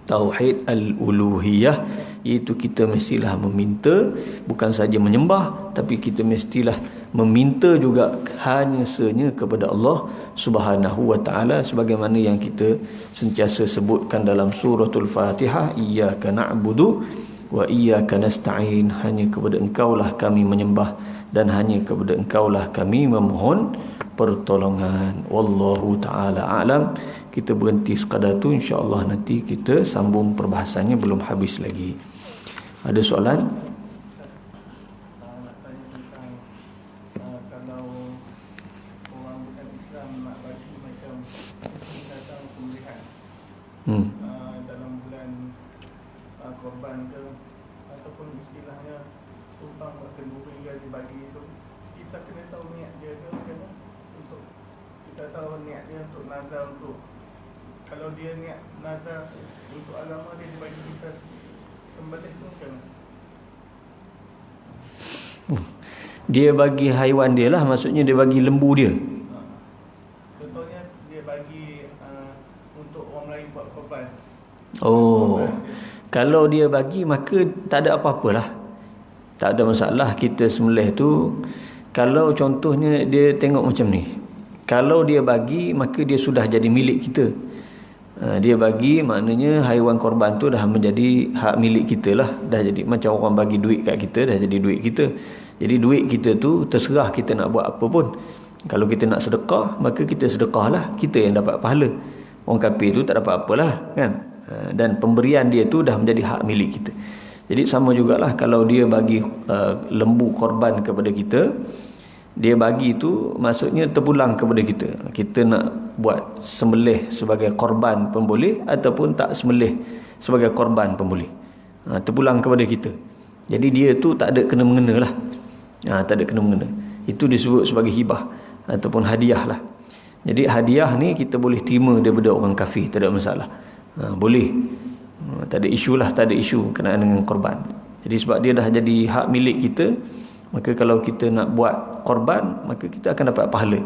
Tauhid al-uluhiyah, iaitu kita mestilah meminta, bukan saja menyembah, tapi kita mestilah meminta juga hanya senya kepada Allah Subhanahu wa taala, sebagaimana yang kita sentiasa sebutkan dalam suratul Fatihah, iyyaka na'budu wa iyyaka nasta'in, hanya kepada Engkaulah kami menyembah dan hanya kepada Engkaulah kami memohon pertolongan. Wallahu ta'ala a'lam. Kita berhenti sekadar tu, insya-Allah nanti kita sambung perbahasannya, belum habis lagi. Ada soalan? Nak tanya tentang kalau orang bukan Islam nak bagi macam binatang sembelihan dalam bulan korban ke, ataupun istilahnya tumpang buat kenduri yang dibagi itu, kita kena tahu niat dia ke macam mana? Untuk kita tahu niat dia untuk nazar, untuk kalau dia niat nazar untuk agama dia dibagi kita sembelih tu macam mana? Dia bagi haiwan dia lah, maksudnya dia bagi lembu dia. Contohnya dia bagi untuk orang lain buat korban. Kalau dia bagi maka tak ada apa-apalah, tak ada masalah. Kita sembelih tu, kalau contohnya dia tengok macam ni, kalau dia bagi maka dia sudah jadi milik kita. Dia bagi maknanya haiwan korban tu dah menjadi hak milik kita lah, dah jadi macam orang bagi duit kat kita, dah jadi duit kita. Jadi duit kita tu terserah kita nak buat apa pun. Kalau kita nak sedekah, maka kita sedekah lah, kita yang dapat pahala. Orang kafir tu tak dapat apalah, kan. Dan pemberian dia tu dah menjadi hak milik kita. Jadi sama jugalah kalau dia bagi lembu korban kepada kita, dia bagi tu maksudnya terpulang kepada kita. Kita nak buat sembelih sebagai korban pun boleh, ataupun tak sembelih sebagai korban pun boleh. Terpulang kepada kita. Jadi dia tu tak ada kena-mengena lah. Tak ada kena-mengena. Itu disebut sebagai hibah ataupun hadiah lah. Jadi hadiah ni kita boleh terima daripada orang kafir, tak ada masalah. Boleh. Tak ada isu lah, tak ada isu kenaan dengan korban. Jadi sebab dia dah jadi hak milik kita, maka kalau kita nak buat korban, maka kita akan dapat pahala.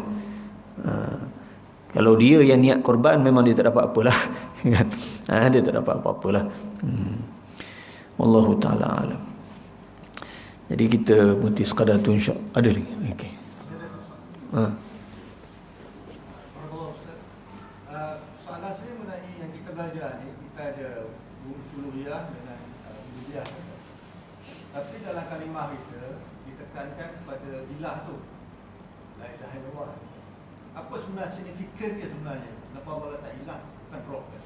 Kalau dia yang niat korban, memang dia tak dapat apalah. Dia tak dapat apa-apalah. Wallahu ta'ala alam. Jadi kita berhenti sekadar tu, insya-Allah. Ada lagi? Okey. Soalan saya mengenai yang kita belajar ni, kita ada uluhiyah dengan rububiyah. Tapi dalam kalimah kita ditekankan pada ilah tu, la ilaha illallah. Apa sebenarnya signifikan dia sebenarnya? Kenapa Allah tak hilang? Bukan roh kan?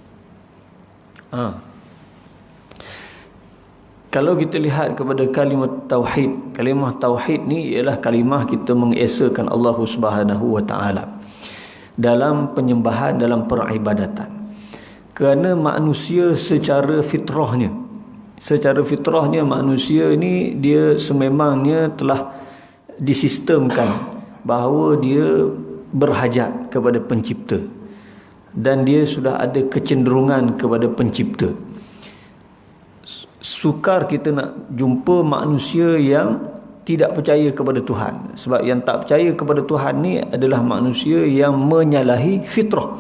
Kalau kita lihat kepada kalimah tauhid ni ialah kalimah kita mengesakan Allah Subhanahu wa taala dalam penyembahan, dalam peribadatan. Kerana manusia secara fitrahnya manusia ni dia sememangnya telah disistemkan bahawa dia berhajat kepada pencipta dan dia sudah ada kecenderungan kepada pencipta. Sukar kita nak jumpa manusia yang tidak percaya kepada Tuhan. Sebab yang tak percaya kepada Tuhan ni adalah manusia yang menyalahi fitrah.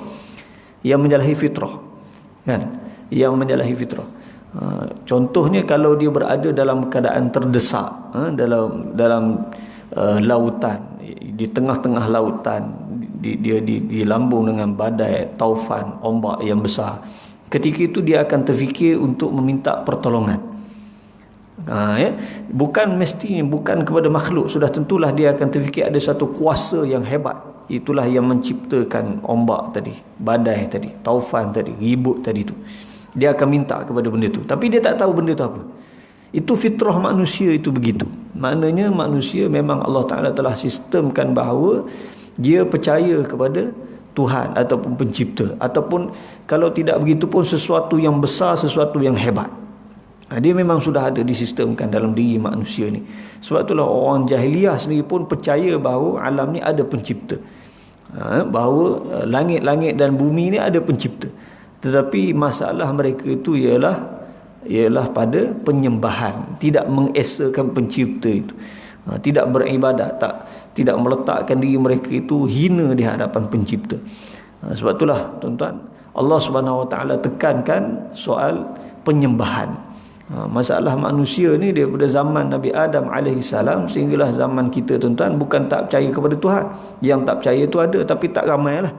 Kan? Yang menyalahi fitrah. Contohnya kalau dia berada dalam keadaan terdesak, dalam lautan, di tengah-tengah lautan, dia dilambung dengan badai, taufan, ombak yang besar. Ketika itu dia akan terfikir untuk meminta pertolongan. Bukan kepada makhluk, sudah tentulah dia akan terfikir ada satu kuasa yang hebat. Itulah yang menciptakan ombak tadi, badai tadi, taufan tadi, ribut tadi tu. Dia akan minta kepada benda tu, tapi dia tak tahu benda tu apa. Itu fitrah manusia, itu begitu. Maknanya manusia memang Allah Ta'ala telah sistemkan bahawa dia percaya kepada Tuhan ataupun pencipta, ataupun kalau tidak begitu pun sesuatu yang besar, sesuatu yang hebat. Dia memang sudah ada disistemkan dalam diri manusia ni. Sebab itulah orang jahiliah sendiri pun percaya bahawa alam ni ada pencipta, bahawa langit-langit dan bumi ni ada pencipta. Tetapi masalah mereka itu ialah pada penyembahan, tidak mengesakan pencipta itu, tidak beribadat, tidak meletakkan diri mereka itu hina di hadapan pencipta. Sebab itulah tuan-tuan, Allah Subhanahu Wa Taala tekankan soal penyembahan. Masalah manusia ni daripada zaman Nabi Adam alaihissalam sehinggalah zaman kita tuan-tuan, bukan tak percaya kepada Tuhan. Yang tak percaya tu ada, tapi tak ramai lah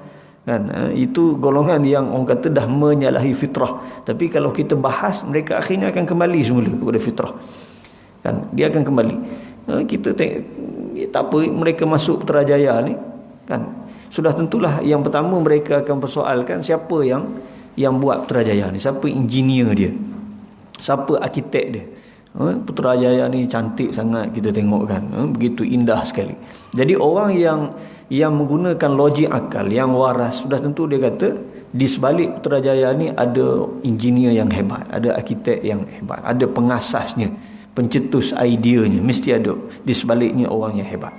kan. Itu golongan yang orang kata dah menyalahi fitrah. Tapi kalau kita bahas, mereka akhirnya akan kembali semula kepada fitrah kan. Dia akan kembali. Kita tengok, tak apa mereka masuk Putrajaya ni kan, sudah tentulah yang pertama mereka akan persoalkan siapa yang buat Putrajaya ni, siapa engineer dia, siapa arkitek dia. Putrajaya ni cantik sangat kita tengok kan, begitu indah sekali. Jadi orang yang menggunakan logik akal yang waras, sudah tentu dia kata di sebalik Putrajaya ni ada engineer yang hebat, ada arkitek yang hebat, ada pengasasnya, pencetus ideanya, mesti ada di sebaliknya orang yang hebat.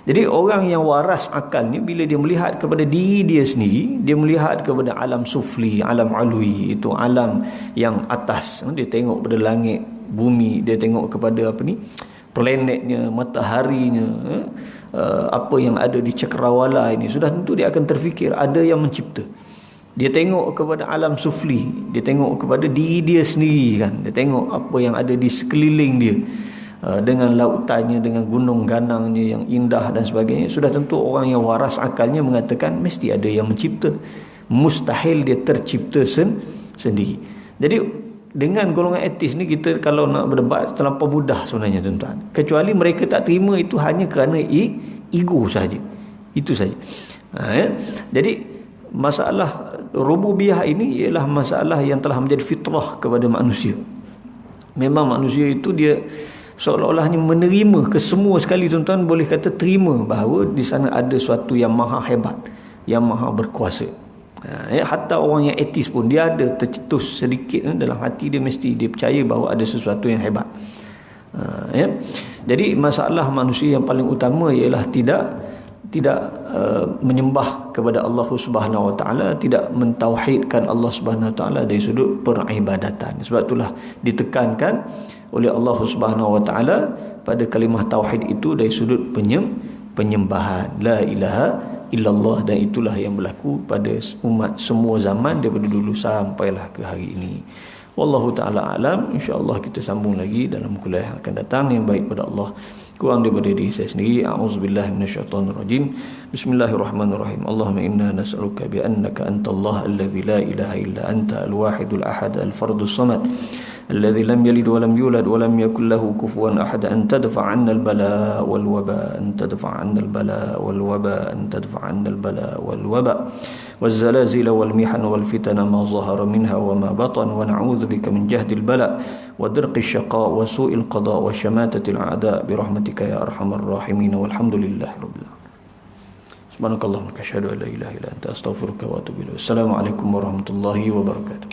Jadi orang yang waras akal ni, bila dia melihat kepada diri dia sendiri, dia melihat kepada alam sufli, alam alwi, itu alam yang atas. Dia tengok pada langit, bumi, dia tengok kepada planetnya, mataharinya, apa yang ada di cakrawala ini. Sudah tentu dia akan terfikir ada yang mencipta. Dia tengok kepada alam sufli, dia tengok kepada diri dia sendiri kan. Dia tengok apa yang ada di sekeliling dia, dengan lautannya, dengan gunung ganangnya yang indah dan sebagainya. Sudah tentu orang yang waras akalnya mengatakan mesti ada yang mencipta. Mustahil dia tercipta sendiri. Jadi dengan golongan etis ni, kita kalau nak berdebat terlampau mudah sebenarnya tuan-tuan. Kecuali mereka tak terima itu hanya kerana ego saja. Itu saja. Jadi masalah rububiyah ini ialah masalah yang telah menjadi fitrah kepada manusia. Memang manusia itu dia seolah-olahnya menerima kesemua sekali tuan-tuan, boleh kata terima bahawa di sana ada sesuatu yang maha hebat, yang maha berkuasa. Hatta orang yang etis pun dia ada tercetus sedikit dalam hati dia, mesti dia percaya bahawa ada sesuatu yang hebat. Jadi masalah manusia yang paling utama ialah tidak menyembah kepada Allah Subhanahu Wa Taala, tidak mentauhidkan Allah Subhanahu Wa Taala dari sudut peribadatan. Sebab itulah ditekankan oleh Allah Subhanahu Wa Taala pada kalimah tauhid itu dari sudut penyembahan, la ilaha illallah. Dan itulah yang berlaku pada umat semua zaman daripada dulu sampailah ke hari ini. Wallahu ta'ala alam. InsyaAllah kita sambung lagi dalam kuliah yang akan datang. Yang baik pada Allah, kurang daripada diri saya sendiri. A'udzubillahi minasyaitonirrajim. Bismillahirrahmanirrahim. Allahumma inna nas'aluka bi'annaka antallah alladzi la ilaha illa anta al-wahidul ahad al-fardus samad الذي لم يلد ولم يولد ولم يكن له كفوا أحد أن تدفع عنا البلاء والوباء أن تدفع عنا البلاء والوباء أن تدفع عنا البلاء والوباء والزلازل والمحن والفتن ما ظهر منها وما بطن ونعوذ بك من جهد البلاء ودرق الشقاء وسوء القضاء وشماتة الأعداء برحمتك يا أرحم الراحمين والحمد لله رب العالمين. سبحانك اللهم وبحمدك أشهد أن لا إله إلا أنت أستغفرك وأتوب إليك. السلام عليكم ورحمة الله وبركاته.